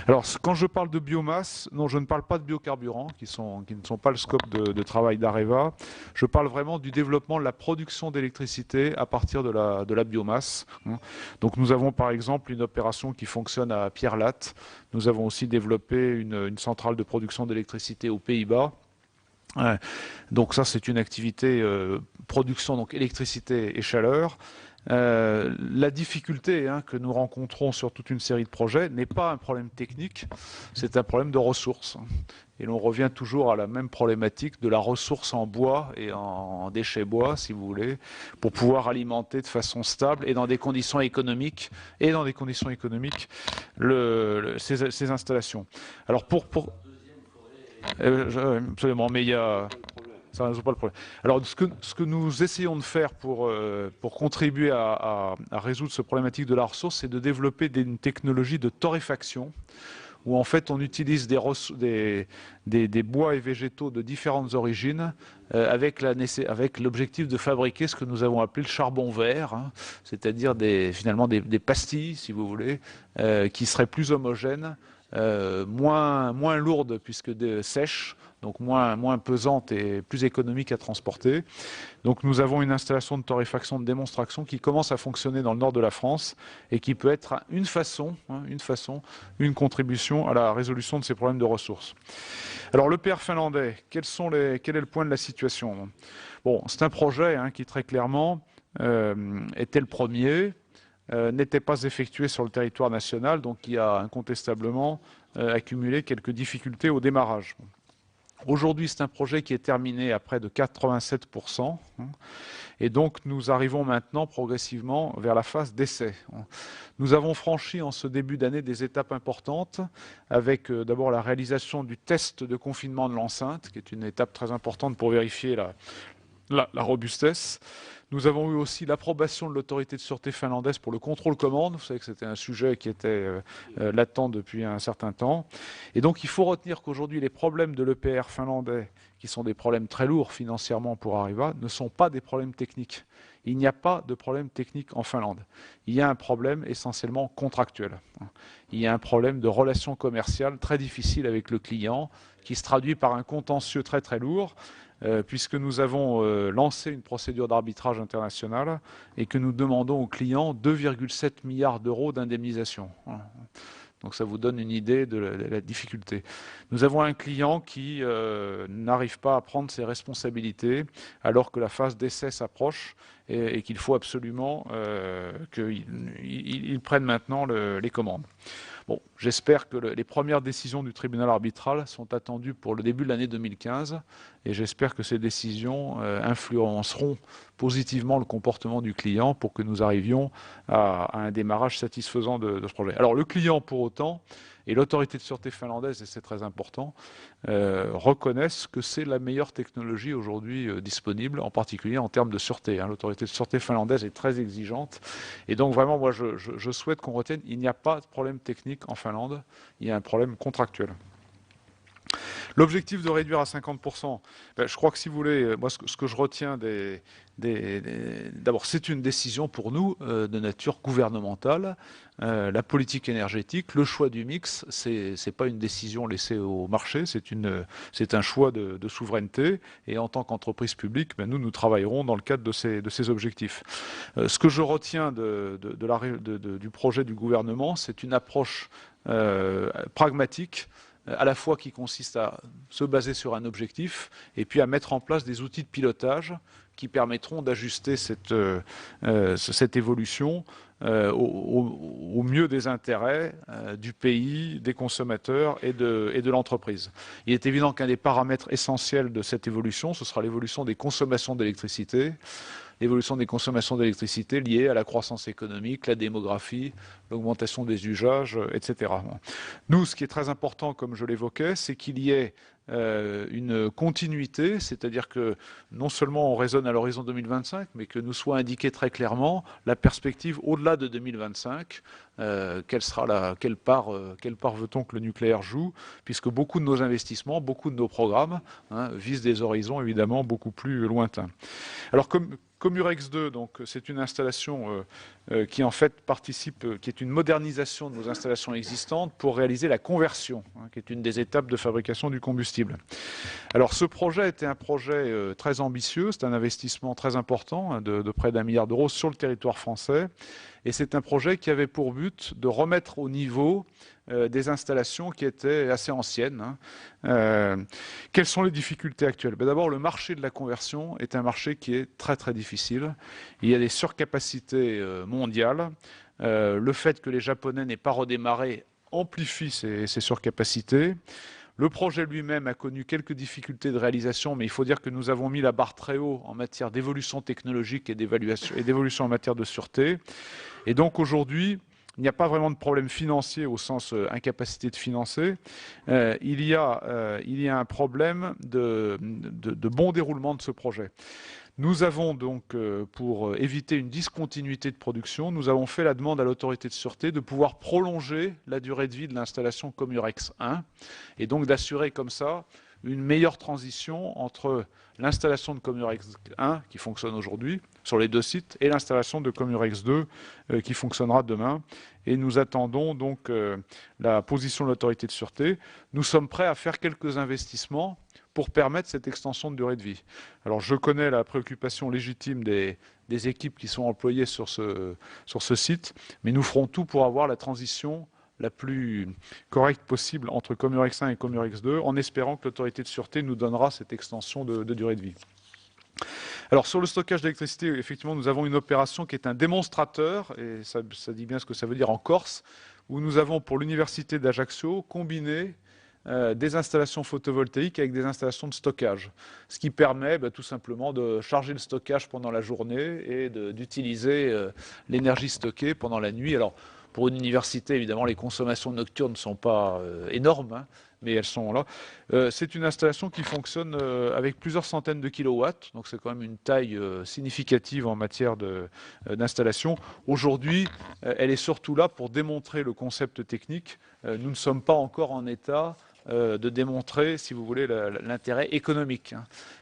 Alors, quand je parle de biomasse, non, je ne parle pas de biocarburants, qui ne sont pas le scope de travail d'Areva. Je parle vraiment du développement de la production d'électricité à partir de la biomasse. Donc, nous avons par exemple une opération qui fonctionne à Pierrelatte. Nous avons aussi développé une centrale de production d'électricité aux Pays-Bas. Donc ça, c'est une activité production, donc électricité et chaleur. La difficulté que nous rencontrons sur toute une série de projets n'est pas un problème technique, c'est un problème de ressources. Et l'on revient toujours à la même problématique de la ressource en bois et en déchets bois, si vous voulez, pour pouvoir alimenter de façon stable et dans des conditions économiques, ces installations. Alors absolument, mais il y a... Ça ne résout pas le problème. Alors, ce que nous essayons de faire pour contribuer à résoudre ce problématique de la ressource, c'est de développer une technologie de torréfaction où en fait on utilise des bois et végétaux de différentes origines avec l'objectif de fabriquer ce que nous avons appelé le charbon vert, c'est-à-dire finalement des pastilles, si vous voulez, qui seraient plus homogènes, moins lourdes puisque sèches, donc moins pesante et plus économique à transporter. Donc nous avons une installation de torréfaction de démonstration qui commence à fonctionner dans le nord de la France et qui peut être une contribution à la résolution de ces problèmes de ressources. Alors l'EPR finlandais, quel est le point de la situation? Bon, c'est un projet qui très clairement était le premier, n'était pas effectué sur le territoire national, donc il a incontestablement accumulé quelques difficultés au démarrage. Aujourd'hui, c'est un projet qui est terminé à près de 87%. Et donc, nous arrivons maintenant progressivement vers la phase d'essai. Nous avons franchi en ce début d'année des étapes importantes avec d'abord la réalisation du test de confinement de l'enceinte, qui est une étape très importante pour vérifier la robustesse. Nous avons eu aussi l'approbation de l'autorité de sûreté finlandaise pour le contrôle commande. Vous savez que c'était un sujet qui était latent depuis un certain temps. Et donc il faut retenir qu'aujourd'hui les problèmes de l'EPR finlandais, qui sont des problèmes très lourds financièrement pour Areva, ne sont pas des problèmes techniques. Il n'y a pas de problème technique en Finlande. Il y a un problème essentiellement contractuel. Il y a un problème de relations commerciales très difficile avec le client, qui se traduit par un contentieux très très lourd, puisque nous avons lancé une procédure d'arbitrage international et que nous demandons aux clients 2,7 milliards d'euros d'indemnisation. Donc ça vous donne une idée de la difficulté. Nous avons un client qui n'arrive pas à prendre ses responsabilités alors que la phase d'essai s'approche et qu'il faut absolument qu'il prenne maintenant les commandes. Bon, j'espère que les premières décisions du tribunal arbitral sont attendues pour le début de l'année 2015 et j'espère que ces décisions influenceront positivement le comportement du client pour que nous arrivions à un démarrage satisfaisant de ce projet. Alors le client, pour autant, et l'autorité de sûreté finlandaise, et c'est très important, reconnaissent que c'est la meilleure technologie aujourd'hui disponible, en particulier en termes de sûreté. L'autorité de sûreté finlandaise est très exigeante. Et donc vraiment, moi, je souhaite qu'on retienne, il n'y a pas de problème technique en Finlande, il y a un problème contractuel. L'objectif de réduire à 50%, je crois que si vous voulez, moi ce que je retiens d'abord, c'est une décision pour nous de nature gouvernementale. La politique énergétique, le choix du mix, c'est pas une décision laissée au marché, c'est un choix de souveraineté. Et en tant qu'entreprise publique, nous travaillerons dans le cadre de ces objectifs. Ce que je retiens du projet du gouvernement, c'est une approche pragmatique, à la fois qui consiste à se baser sur un objectif et puis à mettre en place des outils de pilotage qui permettront d'ajuster cette évolution au mieux des intérêts du pays, des consommateurs et de l'entreprise. Il est évident qu'un des paramètres essentiels de cette évolution, ce sera l'évolution des consommations d'électricité. L'évolution des consommations d'électricité liée à la croissance économique, la démographie, l'augmentation des usages, etc. Nous, ce qui est très important, comme je l'évoquais, c'est qu'il y ait une continuité, c'est-à-dire que non seulement on raisonne à l'horizon 2025, mais que nous soit indiqué très clairement la perspective au-delà de 2025, quelle part veut-on que le nucléaire joue, puisque beaucoup de nos investissements, beaucoup de nos programmes visent des horizons évidemment beaucoup plus lointains. Alors Comurex 2, donc c'est une installation qui en fait qui est une modernisation de nos installations existantes pour réaliser la conversion, qui est une des étapes de fabrication du combustible. Alors ce projet était un projet très ambitieux, c'est un investissement très important de près d'1 milliard d'euros sur le territoire français, et c'est un projet qui avait pour but de remettre au niveau des installations qui étaient assez anciennes. Quelles sont les difficultés actuelles? D'abord, le marché de la conversion est un marché qui est très très difficile. Il y a des surcapacités mondiales. Le fait que les Japonais n'aient pas redémarré amplifie ces surcapacités. Le projet lui-même a connu quelques difficultés de réalisation, mais il faut dire que nous avons mis la barre très haut en matière d'évolution technologique et d'évolution en matière de sûreté. Et donc aujourd'hui, il n'y a pas vraiment de problème financier au sens incapacité de financer. Il y a un problème de bon déroulement de ce projet. Nous avons donc, pour éviter une discontinuité de production, nous avons fait la demande à l'autorité de sûreté de pouvoir prolonger la durée de vie de l'installation Comurex 1 et donc d'assurer comme ça une meilleure transition entre l'installation de Comurex 1 qui fonctionne aujourd'hui sur les 2 sites et l'installation de Comurex 2 qui fonctionnera demain. Et nous attendons donc la position de l'autorité de sûreté. Nous sommes prêts à faire quelques investissements pour permettre cette extension de durée de vie. Alors je connais la préoccupation légitime des équipes qui sont employées sur ce site, mais nous ferons tout pour avoir la transition la plus correcte possible entre Comurex 1 et Comurex 2, en espérant que l'autorité de sûreté nous donnera cette extension de durée de vie. Alors sur le stockage d'électricité, effectivement, nous avons une opération qui est un démonstrateur, et ça dit bien ce que ça veut dire en Corse, où nous avons pour l'université d'Ajaccio combiné des installations photovoltaïques avec des installations de stockage, ce qui permet tout simplement de charger le stockage pendant la journée et d'utiliser l'énergie stockée pendant la nuit. Alors pour une université, évidemment, les consommations nocturnes ne sont pas énormes, mais elles sont là. C'est une installation qui fonctionne avec plusieurs centaines de kilowatts, donc c'est quand même une taille significative en matière d'installation. Aujourd'hui, elle est surtout là pour démontrer le concept technique. Nous ne sommes pas encore en état de démontrer, si vous voulez, l'intérêt économique.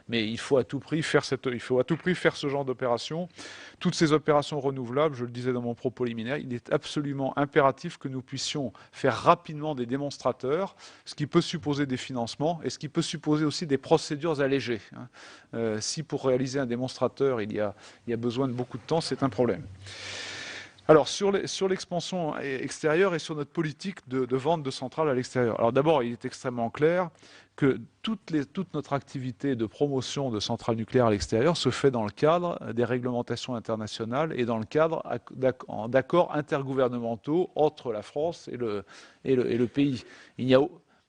Mais il faut à tout prix faire ce genre d'opération. Toutes ces opérations renouvelables, je le disais dans mon propos liminaire, il est absolument impératif que nous puissions faire rapidement des démonstrateurs, ce qui peut supposer des financements et ce qui peut supposer aussi des procédures allégées. Si pour réaliser un démonstrateur, il y a besoin de beaucoup de temps, c'est un problème. Alors, sur l'expansion extérieure et sur notre politique de vente de centrales à l'extérieur. Alors d'abord, il est extrêmement clair que toute notre activité de promotion de centrales nucléaires à l'extérieur se fait dans le cadre des réglementations internationales et dans le cadre d'accords intergouvernementaux entre la France et le pays. Il n'y a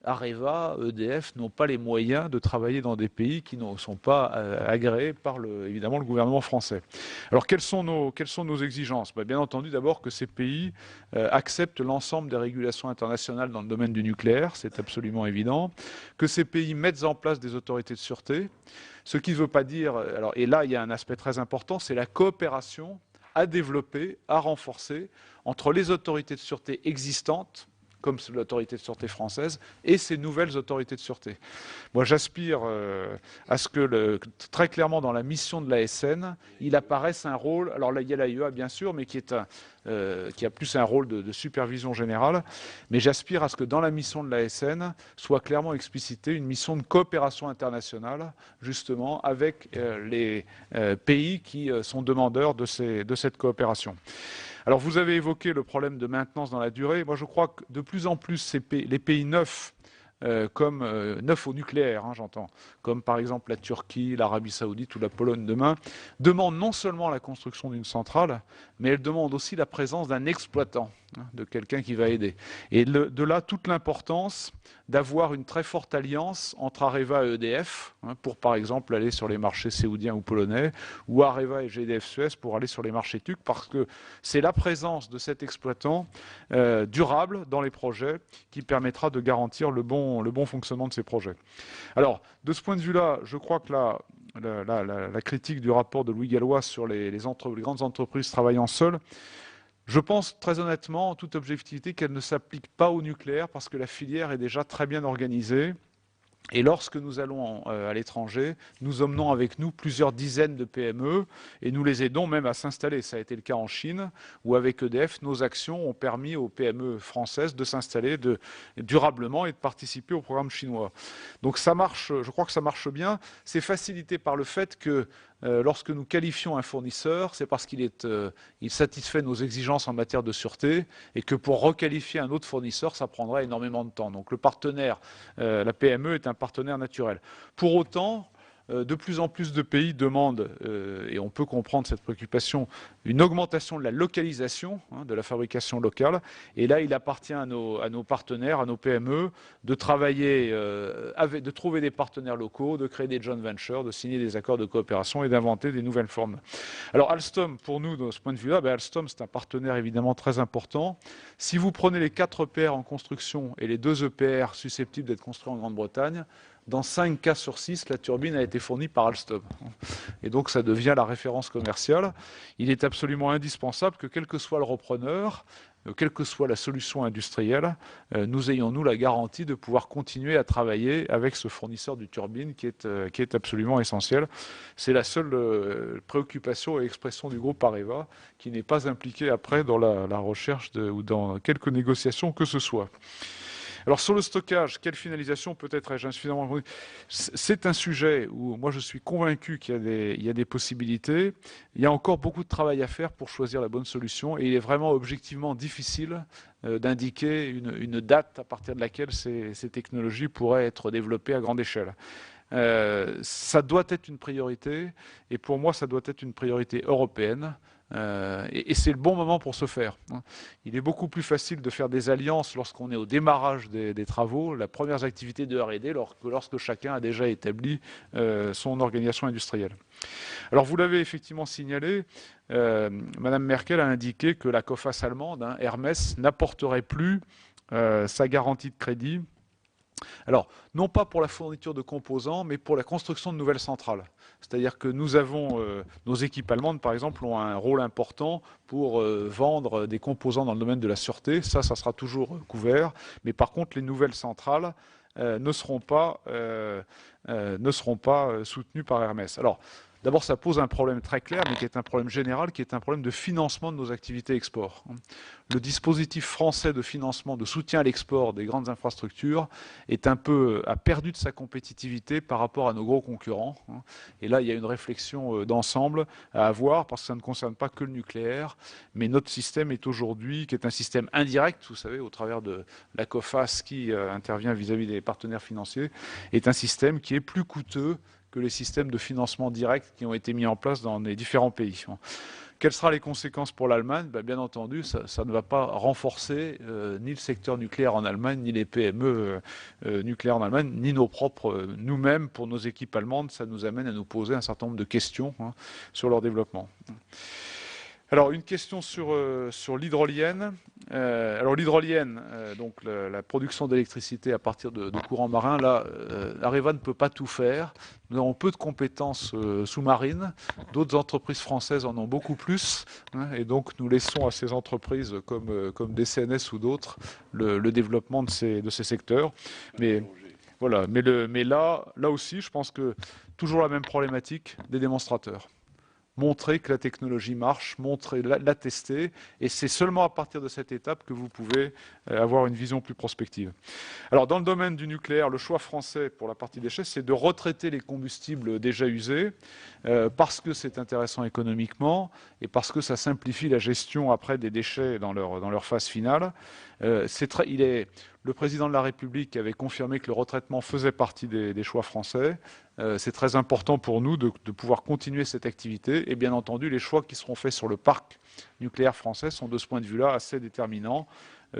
Areva, EDF n'ont pas les moyens de travailler dans des pays qui ne sont pas agréés par évidemment le gouvernement français. Alors quelles sont nos exigences? Bien entendu d'abord que ces pays acceptent l'ensemble des régulations internationales dans le domaine du nucléaire, c'est absolument évident, que ces pays mettent en place des autorités de sûreté, ce qui ne veut pas dire, et là il y a un aspect très important, c'est la coopération à développer, à renforcer entre les autorités de sûreté existantes, comme l'autorité de sûreté française, et ces nouvelles autorités de sûreté. Moi, j'aspire à ce que, très clairement, dans la mission de l'ASN, il apparaisse un rôle, alors là, il y a l'AIEA, bien sûr, mais qui a plus un rôle de supervision générale, mais j'aspire à ce que dans la mission de l'ASN soit clairement explicitée une mission de coopération internationale, justement, avec les pays qui sont demandeurs de cette coopération. Alors, vous avez évoqué le problème de maintenance dans la durée. Moi, je crois que de plus en plus, les pays neufs, comme neufs au nucléaire, j'entends, comme par exemple la Turquie, l'Arabie Saoudite ou la Pologne demain, demandent non seulement la construction d'une centrale, mais elles demandent aussi la présence d'un exploitant, de quelqu'un qui va aider. Et de là, toute l'importance d'avoir une très forte alliance entre Areva et EDF, pour par exemple aller sur les marchés saoudiens ou polonais, ou Areva et GDF Suez pour aller sur les marchés turcs, parce que c'est la présence de cet exploitant durable dans les projets qui permettra de garantir le bon fonctionnement de ces projets. Alors, de ce point de vue-là, je crois que la critique du rapport de Louis Gallois sur les grandes entreprises travaillant seules, je pense très honnêtement, en toute objectivité, qu'elle ne s'applique pas au nucléaire parce que la filière est déjà très bien organisée. Et lorsque nous allons à l'étranger, nous emmenons avec nous plusieurs dizaines de PME et nous les aidons même à s'installer. Ça a été le cas en Chine, où avec EDF, nos actions ont permis aux PME françaises de s'installer durablement et de participer au programme chinois. Donc ça marche, je crois que ça marche bien. C'est facilité par le fait que lorsque nous qualifions un fournisseur, c'est parce qu'il satisfait nos exigences en matière de sûreté et que pour requalifier un autre fournisseur, ça prendrait énormément de temps. Donc le partenaire, la PME est un partenaire naturel. Pour autant, de plus en plus de pays demandent, et on peut comprendre cette préoccupation, une augmentation de la localisation, de la fabrication locale. Et là, il appartient à nos partenaires, à nos PME, de travailler, de trouver des partenaires locaux, de créer des joint ventures, de signer des accords de coopération et d'inventer des nouvelles formes. Alors Alstom, pour nous, de ce point de vue-là, Alstom, c'est un partenaire évidemment très important. Si vous prenez les 4 EPR en construction et les 2 EPR susceptibles d'être construits en Grande-Bretagne, dans 5 cas sur 6, la turbine a été fournie par Alstom. Et donc, ça devient la référence commerciale. Il est absolument indispensable que, quel que soit le repreneur, quelle que soit la solution industrielle, nous ayons, nous, la garantie de pouvoir continuer à travailler avec ce fournisseur de turbine qui est absolument essentiel. C'est la seule préoccupation et expression du groupe Areva qui n'est pas impliqué après dans la recherche ou dans quelques négociations que ce soit. Alors sur le stockage, quelle finalisation peut être insuffisamment... C'est un sujet où moi je suis convaincu qu'il y a des possibilités. Il y a encore beaucoup de travail à faire pour choisir la bonne solution et il est vraiment objectivement difficile d'indiquer une date à partir de laquelle ces technologies pourraient être développées à grande échelle. Ça doit être une priorité et pour moi ça doit être une priorité européenne. Et c'est le bon moment pour se faire. Il est beaucoup plus facile de faire des alliances lorsqu'on est au démarrage des travaux, la première activité de R&D, lorsque chacun a déjà établi son organisation industrielle. Alors vous l'avez effectivement signalé, Madame Merkel a indiqué que la Coface allemande, Hermès, n'apporterait plus sa garantie de crédit. Alors, non pas pour la fourniture de composants, mais pour la construction de nouvelles centrales. C'est-à-dire que nous avons, nos équipes allemandes, par exemple, ont un rôle important pour vendre des composants dans le domaine de la sûreté. Ça sera toujours couvert. Mais par contre, les nouvelles centrales ne seront pas soutenues par Hermès. Alors, d'abord, ça pose un problème très clair, mais qui est un problème général, qui est un problème de financement de nos activités export. Le dispositif français de financement, de soutien à l'export des grandes infrastructures a perdu de sa compétitivité par rapport à nos gros concurrents. Et là, il y a une réflexion d'ensemble à avoir, parce que ça ne concerne pas que le nucléaire, mais notre système est aujourd'hui, qui est un système indirect, vous savez, au travers de la COFAS qui intervient vis-à-vis des partenaires financiers, est un système qui est plus coûteux que les systèmes de financement direct qui ont été mis en place dans les différents pays. Quelles seront les conséquences pour l'Allemagne ? Bien entendu, ça ne va pas renforcer ni le secteur nucléaire en Allemagne, ni les PME nucléaires en Allemagne, ni nos propres, nous-mêmes, pour nos équipes allemandes. Ça nous amène à nous poser un certain nombre de questions sur leur développement. Alors, une question sur l'hydrolienne. Alors l'hydrolienne, donc la production d'électricité à partir de courants marins, là, Areva ne peut pas tout faire. Nous avons peu de compétences sous-marines. D'autres entreprises françaises en ont beaucoup plus. Et donc nous laissons à ces entreprises comme DCNS ou d'autres le développement de ces secteurs. Mais voilà. Mais là aussi, je pense que toujours la même problématique des démonstrateurs. Montrer que la technologie marche, la tester, et c'est seulement à partir de cette étape que vous pouvez avoir une vision plus prospective. Alors dans le domaine du nucléaire, le choix français pour la partie déchets, c'est de retraiter les combustibles déjà usés, parce que c'est intéressant économiquement, et parce que ça simplifie la gestion après des déchets dans leur phase finale. Le président de la République avait confirmé que le retraitement faisait partie des choix français. C'est très important pour nous de pouvoir continuer cette activité. Et bien entendu, les choix qui seront faits sur le parc nucléaire français sont de ce point de vue-là assez déterminants,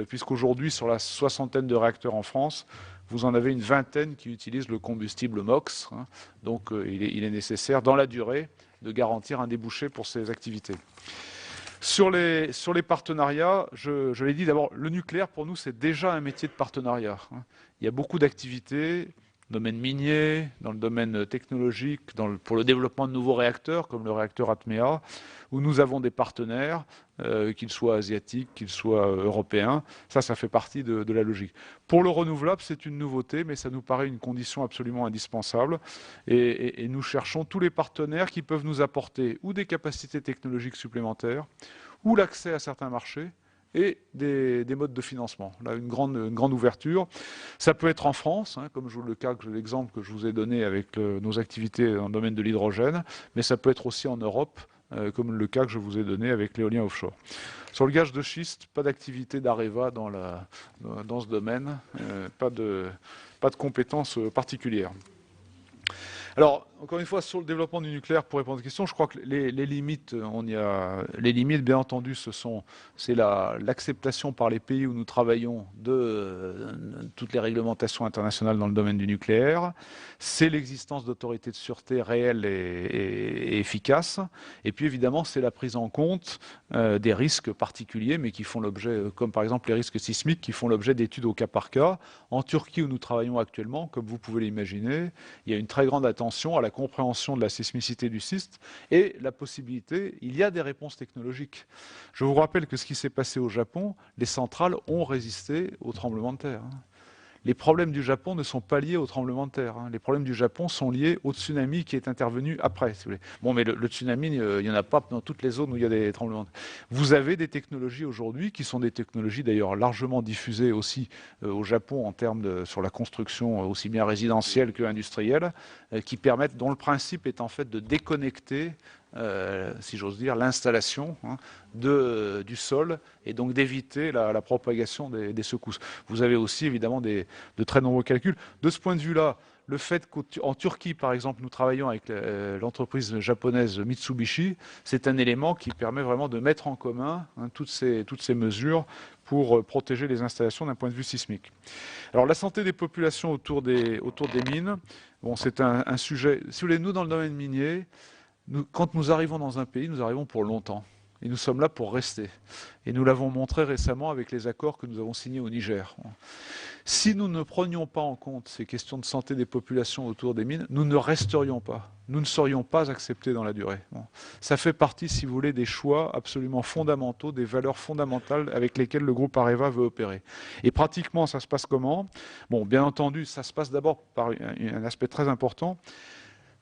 puisqu'aujourd'hui, sur la 60aine de réacteurs en France, vous en avez une 20aine qui utilisent le combustible MOX. Donc il est nécessaire, dans la durée, de garantir un débouché pour ces activités. Sur les partenariats, je l'ai dit d'abord, le nucléaire pour nous c'est déjà un métier de partenariat. Il y a beaucoup d'activités, dans le domaine minier, dans le domaine technologique, pour le développement de nouveaux réacteurs comme le réacteur Atmea, où nous avons des partenaires, qu'ils soient asiatiques, qu'ils soient européens. Ça fait partie de la logique. Pour le renouvelable, c'est une nouveauté, mais ça nous paraît une condition absolument indispensable. Et nous cherchons tous les partenaires qui peuvent nous apporter ou des capacités technologiques supplémentaires, ou l'accès à certains marchés, et des modes de financement. Là, une grande ouverture. Ça peut être en France, comme l'exemple que je vous ai donné avec nos activités dans le domaine de l'hydrogène, mais ça peut être aussi en Europe, comme le cas que je vous ai donné avec l'éolien offshore. Sur le gaz de schiste, pas d'activité d'Areva dans ce domaine, pas de compétences particulières. Alors, encore une fois, sur le développement du nucléaire, pour répondre à la question, je crois que les limites, les limites, bien entendu, c'est l'acceptation par les pays où nous travaillons de toutes les réglementations internationales dans le domaine du nucléaire. C'est l'existence d'autorités de sûreté réelles et efficaces. Et puis, évidemment, c'est la prise en compte des risques particuliers, mais qui font l'objet, comme par exemple les risques sismiques, qui font l'objet d'études au cas par cas. En Turquie, où nous travaillons actuellement, comme vous pouvez l'imaginer, il y a une très grande attention à la compréhension de la sismicité du site et la possibilité, il y a des réponses technologiques. Je vous rappelle que ce qui s'est passé au Japon, les centrales ont résisté au tremblement de terre. Les problèmes du Japon ne sont pas liés au tremblement de terre. Les problèmes du Japon sont liés au tsunami qui est intervenu après, si vous voulez. Bon, mais le tsunami, il n'y en a pas dans toutes les zones où il y a des tremblements de terre. Vous avez des technologies aujourd'hui qui sont des technologies d'ailleurs largement diffusées aussi au Japon en termes sur la construction aussi bien résidentielle que industrielle, qui permettent, dont le principe est en fait de déconnecter si j'ose dire, l'installation du sol et donc d'éviter la propagation des secousses. Vous avez aussi évidemment de très nombreux calculs. De ce point de vue-là, le fait qu'en Turquie, par exemple, nous travaillons avec l'entreprise japonaise Mitsubishi, c'est un élément qui permet vraiment de mettre en commun toutes ces mesures pour protéger les installations d'un point de vue sismique. Alors la santé des populations autour des mines, bon, c'est un sujet, si vous voulez, nous dans le domaine minier, quand nous arrivons dans un pays, nous arrivons pour longtemps. Et nous sommes là pour rester. Et nous l'avons montré récemment avec les accords que nous avons signés au Niger. Si nous ne prenions pas en compte ces questions de santé des populations autour des mines, nous ne resterions pas. Nous ne serions pas acceptés dans la durée. Ça fait partie, si vous voulez, des choix absolument fondamentaux, des valeurs fondamentales avec lesquelles le groupe Areva veut opérer. Et pratiquement, ça se passe comment? Bon, bien entendu, ça se passe d'abord par un aspect très important.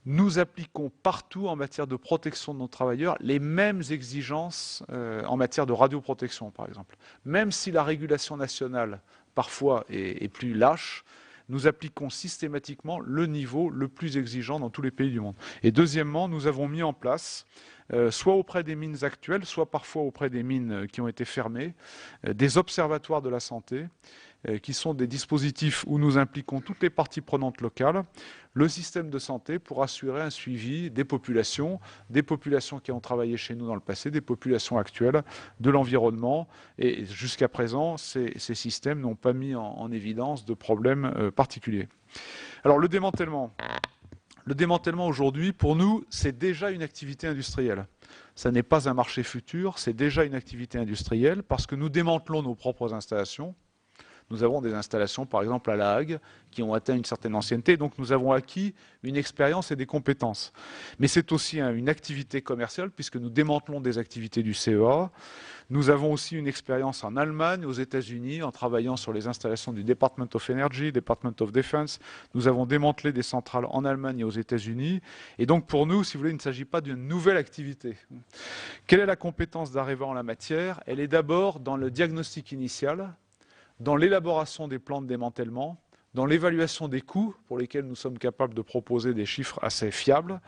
Nous appliquons partout en matière de protection de nos travailleurs les mêmes exigences en matière de radioprotection, par exemple. Même si la régulation nationale, parfois, est plus lâche, nous appliquons systématiquement le niveau le plus exigeant dans tous les pays du monde. Et deuxièmement, nous avons mis en place, soit auprès des mines actuelles, soit parfois auprès des mines qui ont été fermées, des observatoires de la santé, qui sont des dispositifs où nous impliquons toutes les parties prenantes locales, le système de santé pour assurer un suivi des populations qui ont travaillé chez nous dans le passé, des populations actuelles, de l'environnement. Et jusqu'à présent, ces systèmes n'ont pas mis en évidence de problèmes particuliers. Alors le démantèlement. le démantèlement aujourd'hui, pour nous, c'est déjà une activité industrielle. Ça n'est pas un marché futur, c'est déjà une activité industrielle parce que nous démantelons nos propres installations. Nous avons des installations, par exemple à La Hague, qui ont atteint une certaine ancienneté, donc nous avons acquis une expérience et des compétences. Mais c'est aussi une activité commerciale, puisque nous démantelons des activités du CEA. Nous avons aussi une expérience en Allemagne, aux États-Unis, en travaillant sur les installations du Department of Energy, Department of Defense. Nous avons démantelé des centrales en Allemagne et aux États-Unis. Et donc pour nous, si vous voulez, il ne s'agit pas d'une nouvelle activité. Quelle est la compétence d'Areva en la matière? Elle est d'abord dans le diagnostic initial, dans l'élaboration des plans de démantèlement, dans l'évaluation des coûts pour lesquels nous sommes capables de proposer des chiffres assez fiables,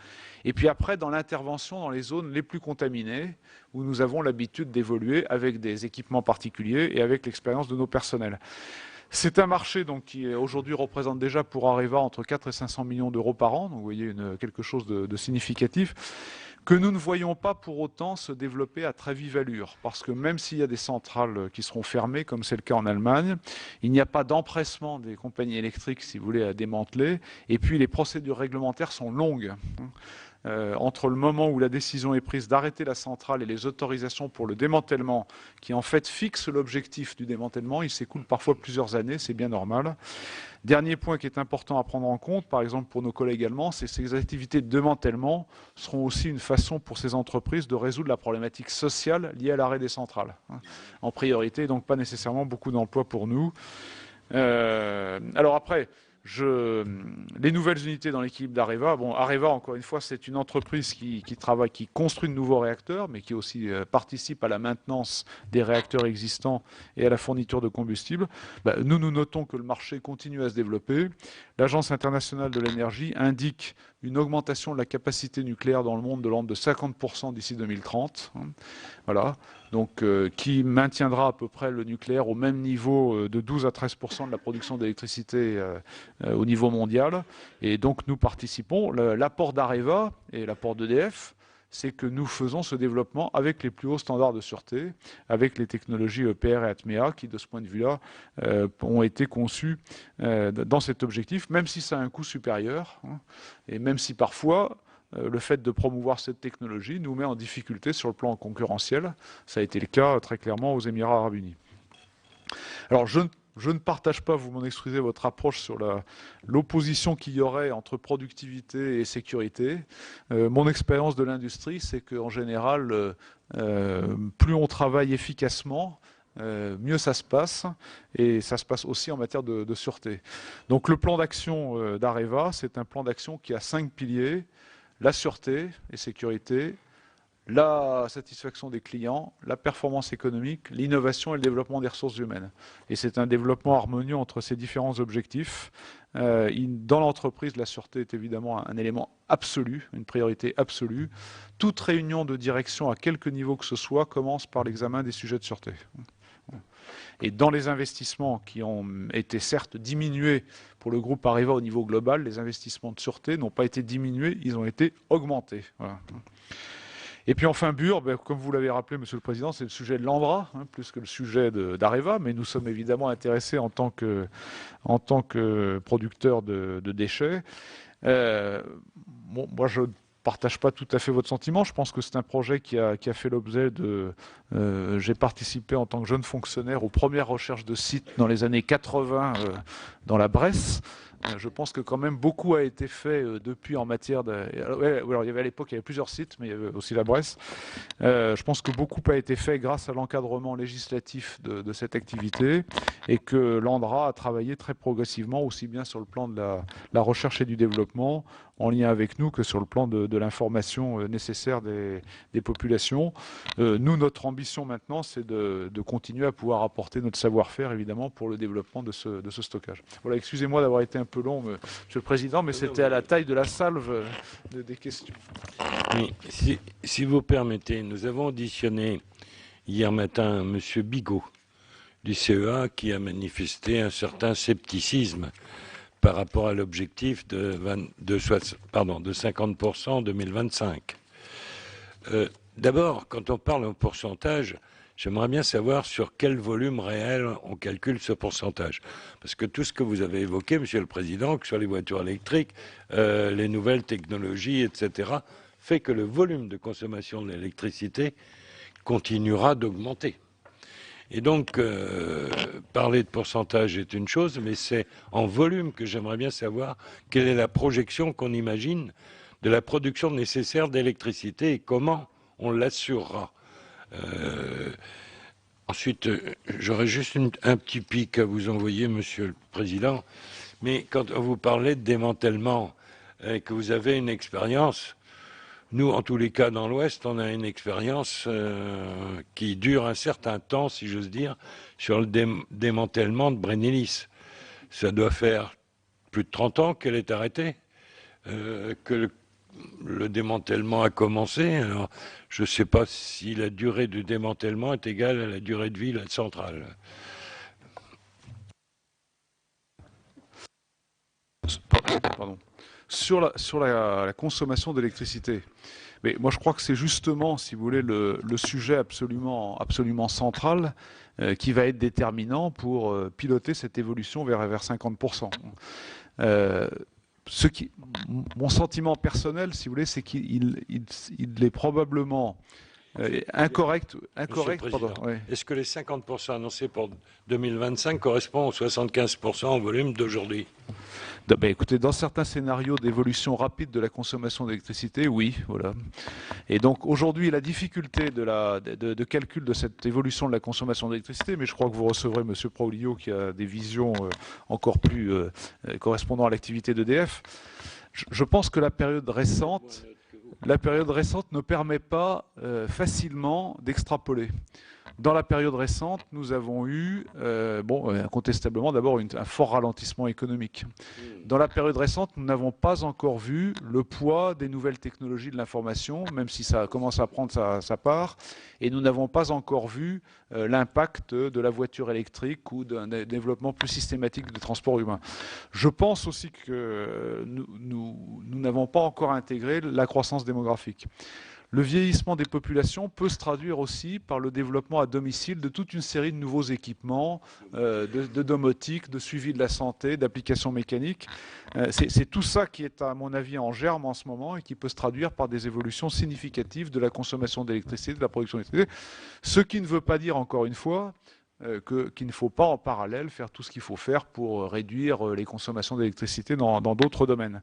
et puis après dans l'intervention dans les zones les plus contaminées, où nous avons l'habitude d'évoluer avec des équipements particuliers et avec l'expérience de nos personnels. C'est un marché donc, qui aujourd'hui représente déjà pour Areva entre 4 et 500 millions d'euros par an, donc vous voyez quelque chose de significatif, que nous ne voyons pas pour autant se développer à très vive allure. Parce que même s'il y a des centrales qui seront fermées, comme c'est le cas en Allemagne, il n'y a pas d'empressement des compagnies électriques, si vous voulez, à démanteler. Et puis les procédures réglementaires sont longues. Entre le moment où la décision est prise d'arrêter la centrale et les autorisations pour le démantèlement, qui en fait fixent l'objectif du démantèlement, il s'écoule parfois plusieurs années, c'est bien normal. Dernier point qui est important à prendre en compte, par exemple pour nos collègues allemands, c'est que ces activités de démantèlement seront aussi une façon pour ces entreprises de résoudre la problématique sociale liée à l'arrêt des centrales. En priorité, donc pas nécessairement beaucoup d'emplois pour nous. Alors après, les nouvelles unités dans l'équipe d'Areva, bon, Areva, encore une fois, c'est une entreprise qui travaille, qui construit de nouveaux réacteurs, mais qui aussi participe à la maintenance des réacteurs existants et à la fourniture de combustible. Nous notons que le marché continue à se développer. L'Agence internationale de l'énergie indique une augmentation de la capacité nucléaire dans le monde de l'ordre de 50% d'ici 2030. Voilà. Donc, qui maintiendra à peu près le nucléaire au même niveau de 12 à 13% de la production d'électricité au niveau mondial. Et donc, nous participons. L'apport d'Areva et l'apport d'EDF, c'est que nous faisons ce développement avec les plus hauts standards de sûreté, avec les technologies EPR et ATMEA, qui, de ce point de vue-là, ont été conçues dans cet objectif, même si ça a un coût supérieur, et même si parfois le fait de promouvoir cette technologie nous met en difficulté sur le plan concurrentiel. Ça a été le cas très clairement aux Émirats arabes unis. Alors je ne partage pas, vous m'en excusez, votre approche sur l'opposition qu'il y aurait entre productivité et sécurité. Mon expérience de l'industrie, c'est qu'en général, plus on travaille efficacement, mieux ça se passe, et ça se passe aussi en matière de sûreté. Donc le plan d'action d'Areva, c'est un plan d'action qui a 5 piliers: la sûreté et sécurité, la satisfaction des clients, la performance économique, l'innovation et le développement des ressources humaines. Et c'est un développement harmonieux entre ces différents objectifs. Dans l'entreprise, la sûreté est évidemment un élément absolu, une priorité absolue. Toute réunion de direction à quelque niveau que ce soit commence par l'examen des sujets de sûreté. Et dans les investissements qui ont été certes diminués pour le groupe Areva au niveau global, les investissements de sûreté n'ont pas été diminués, ils ont été augmentés. Voilà. Et puis enfin, Bure, comme vous l'avez rappelé, Monsieur le Président, c'est le sujet de l'Andra, plus que le sujet d'Areva, mais nous sommes évidemment intéressés en tant que producteurs de déchets. Moi, je ne partage pas tout à fait votre sentiment. Je pense que c'est un projet qui a fait l'objet de... j'ai participé en tant que jeune fonctionnaire aux premières recherches de sites dans les années 80 dans la Bresse. Je pense que quand même beaucoup a été fait depuis en matière de... Alors, il y avait à l'époque, il y avait plusieurs sites, mais il y avait aussi la Bresse. Je pense que beaucoup a été fait grâce à l'encadrement législatif de cette activité, et que l'ANDRA a travaillé très progressivement, aussi bien sur le plan de la recherche et du développement, en lien avec nous, que sur le plan de l'information nécessaire des populations. Nous, notre ambition maintenant, c'est de continuer à pouvoir apporter notre savoir-faire, évidemment, pour le développement de ce stockage. Voilà, excusez-moi d'avoir été un peu long, Monsieur le Président, mais c'était à la taille de la salve des questions. Oui, si vous permettez, nous avons auditionné hier matin M. Bigot du CEA, qui a manifesté un certain scepticisme par rapport à l'objectif de 50% en 2025. D'abord, quand on parle en pourcentage, j'aimerais bien savoir sur quel volume réel on calcule ce pourcentage. Parce que tout ce que vous avez évoqué, Monsieur le Président, que ce soit les voitures électriques, les nouvelles technologies, etc., fait que le volume de consommation de l'électricité continuera d'augmenter. Et donc, parler de pourcentage est une chose, mais c'est en volume que j'aimerais bien savoir quelle est la projection qu'on imagine de la production nécessaire d'électricité et comment on l'assurera. Ensuite, j'aurais juste un petit pic à vous envoyer, Monsieur le Président. Mais quand vous parlez de démantèlement et que vous avez une expérience, nous, en tous les cas, dans l'Ouest, on a une expérience qui dure un certain temps, si j'ose dire, sur le démantèlement de Brennilis. Ça doit faire plus de 30 ans qu'elle est arrêtée, que le démantèlement a commencé. Alors, je ne sais pas si la durée du démantèlement est égale à la durée de vie de la centrale. Pardon. Sur la consommation d'électricité. Mais moi, je crois que c'est justement, si vous voulez, le sujet absolument central qui va être déterminant pour piloter cette évolution vers 50%. Mon sentiment personnel, si vous voulez, c'est qu'il est probablement incorrect. Pardon, ouais. Est-ce que les 50% annoncés pour 2025 correspondent aux 75% en volume d'aujourd'hui? Ben, écoutez, dans certains scénarios d'évolution rapide de la consommation d'électricité, oui, voilà. Et donc aujourd'hui, la difficulté de calcul de cette évolution de la consommation d'électricité, mais je crois que vous recevrez M. Proglio qui a des visions encore plus correspondant à l'activité d'EDF. Je pense que la période récente ne permet pas facilement d'extrapoler. Dans la période récente, nous avons eu, incontestablement, d'abord un fort ralentissement économique. Dans la période récente, nous n'avons pas encore vu le poids des nouvelles technologies de l'information, même si ça commence à prendre sa part, et nous n'avons pas encore vu l'impact de la voiture électrique ou d'un développement plus systématique des transports humains. Je pense aussi que nous n'avons pas encore intégré la croissance démographique. Le vieillissement des populations peut se traduire aussi par le développement à domicile de toute une série de nouveaux équipements, de domotique, de suivi de la santé, d'applications mécaniques. C'est tout ça qui est, à mon avis, en germe en ce moment et qui peut se traduire par des évolutions significatives de la consommation d'électricité, de la production d'électricité. Ce qui ne veut pas dire, encore une fois, qu'il ne faut pas en parallèle faire tout ce qu'il faut faire pour réduire les consommations d'électricité dans d'autres domaines.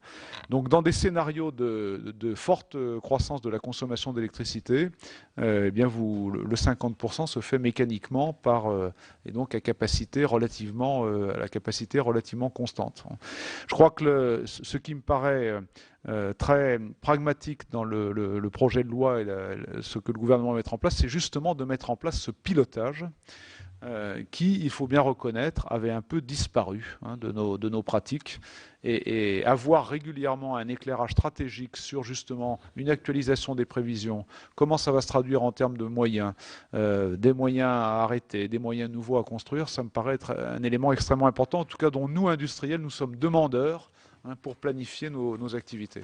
Donc dans des scénarios de forte croissance de la consommation d'électricité, eh bien le 50% se fait mécaniquement et donc à la capacité relativement constante. Je crois que ce qui me paraît très pragmatique dans le projet de loi et ce que le gouvernement va mettre en place, c'est justement de mettre en place ce pilotage qui, il faut bien reconnaître, avait un peu disparu de nos pratiques et avoir régulièrement un éclairage stratégique sur justement une actualisation des prévisions, comment ça va se traduire en termes de moyens, des moyens à arrêter, des moyens nouveaux à construire, ça me paraît être un élément extrêmement important, en tout cas dont nous, industriels, nous sommes demandeurs pour planifier nos activités.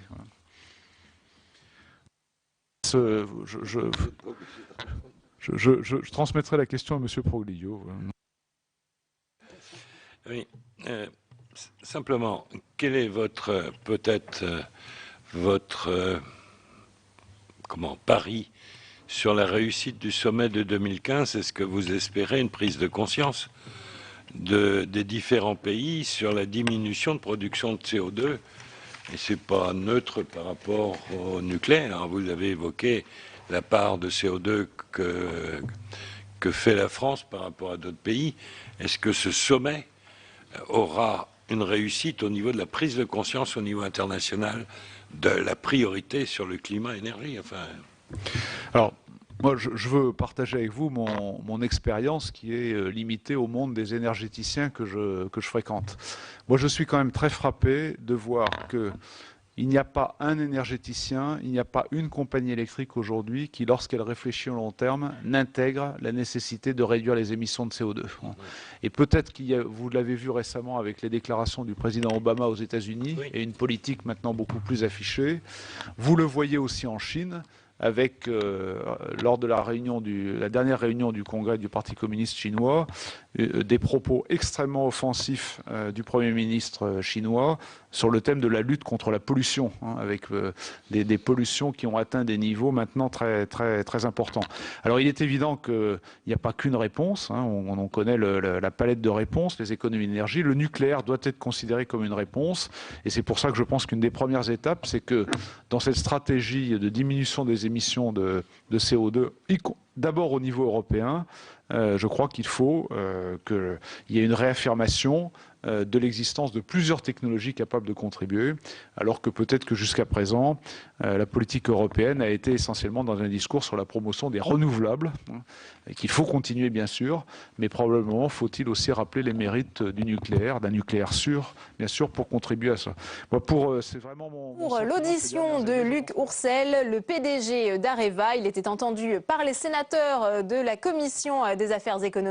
Je transmettrai la question à M. Proglio. Oui. Simplement, quel est peut-être votre pari sur la réussite du sommet de 2015? Est-ce que vous espérez une prise de conscience des différents pays sur la diminution de production de CO2? Et ce n'est pas neutre par rapport au nucléaire. Alors, vous avez évoqué la part de CO2 que fait la France par rapport à d'autres pays. Est-ce que ce sommet aura une réussite au niveau de la prise de conscience au niveau international de la priorité sur le climat-énergie? Alors, moi, je veux partager avec vous mon expérience qui est limitée au monde des énergéticiens que je fréquente. Moi, je suis quand même très frappé de voir qu'il n'y a pas un énergéticien, il n'y a pas une compagnie électrique aujourd'hui qui, lorsqu'elle réfléchit au long terme, n'intègre la nécessité de réduire les émissions de CO2. Et peut-être vous l'avez vu récemment avec les déclarations du président Obama aux États-Unis, et une politique maintenant beaucoup plus affichée. Vous le voyez aussi en Chine. avec, lors de la dernière réunion du Congrès du Parti communiste chinois, des propos extrêmement offensifs du Premier ministre chinois sur le thème de la lutte contre la pollution, avec des pollutions qui ont atteint des niveaux maintenant très, très, très importants. Alors il est évident qu'il n'y a pas qu'une réponse, on connaît la palette de réponses, les économies d'énergie. Le nucléaire doit être considéré comme une réponse, et c'est pour ça que je pense qu'une des premières étapes, c'est que dans cette stratégie de diminution des émissions de CO2, d'abord au niveau européen, je crois qu'il faut qu'il y ait une réaffirmation de l'existence de plusieurs technologies capables de contribuer, alors que peut-être que jusqu'à présent, la politique européenne a été essentiellement dans un discours sur la promotion des renouvelables, et qu'il faut continuer bien sûr, mais probablement faut-il aussi rappeler les mérites du nucléaire, d'un nucléaire sûr, bien sûr, pour contribuer à ça. Moi, c'est vraiment Pour l'audition de Luc Ourcel, le PDG d'Areva, il était entendu par les sénateurs de la Commission des affaires économiques.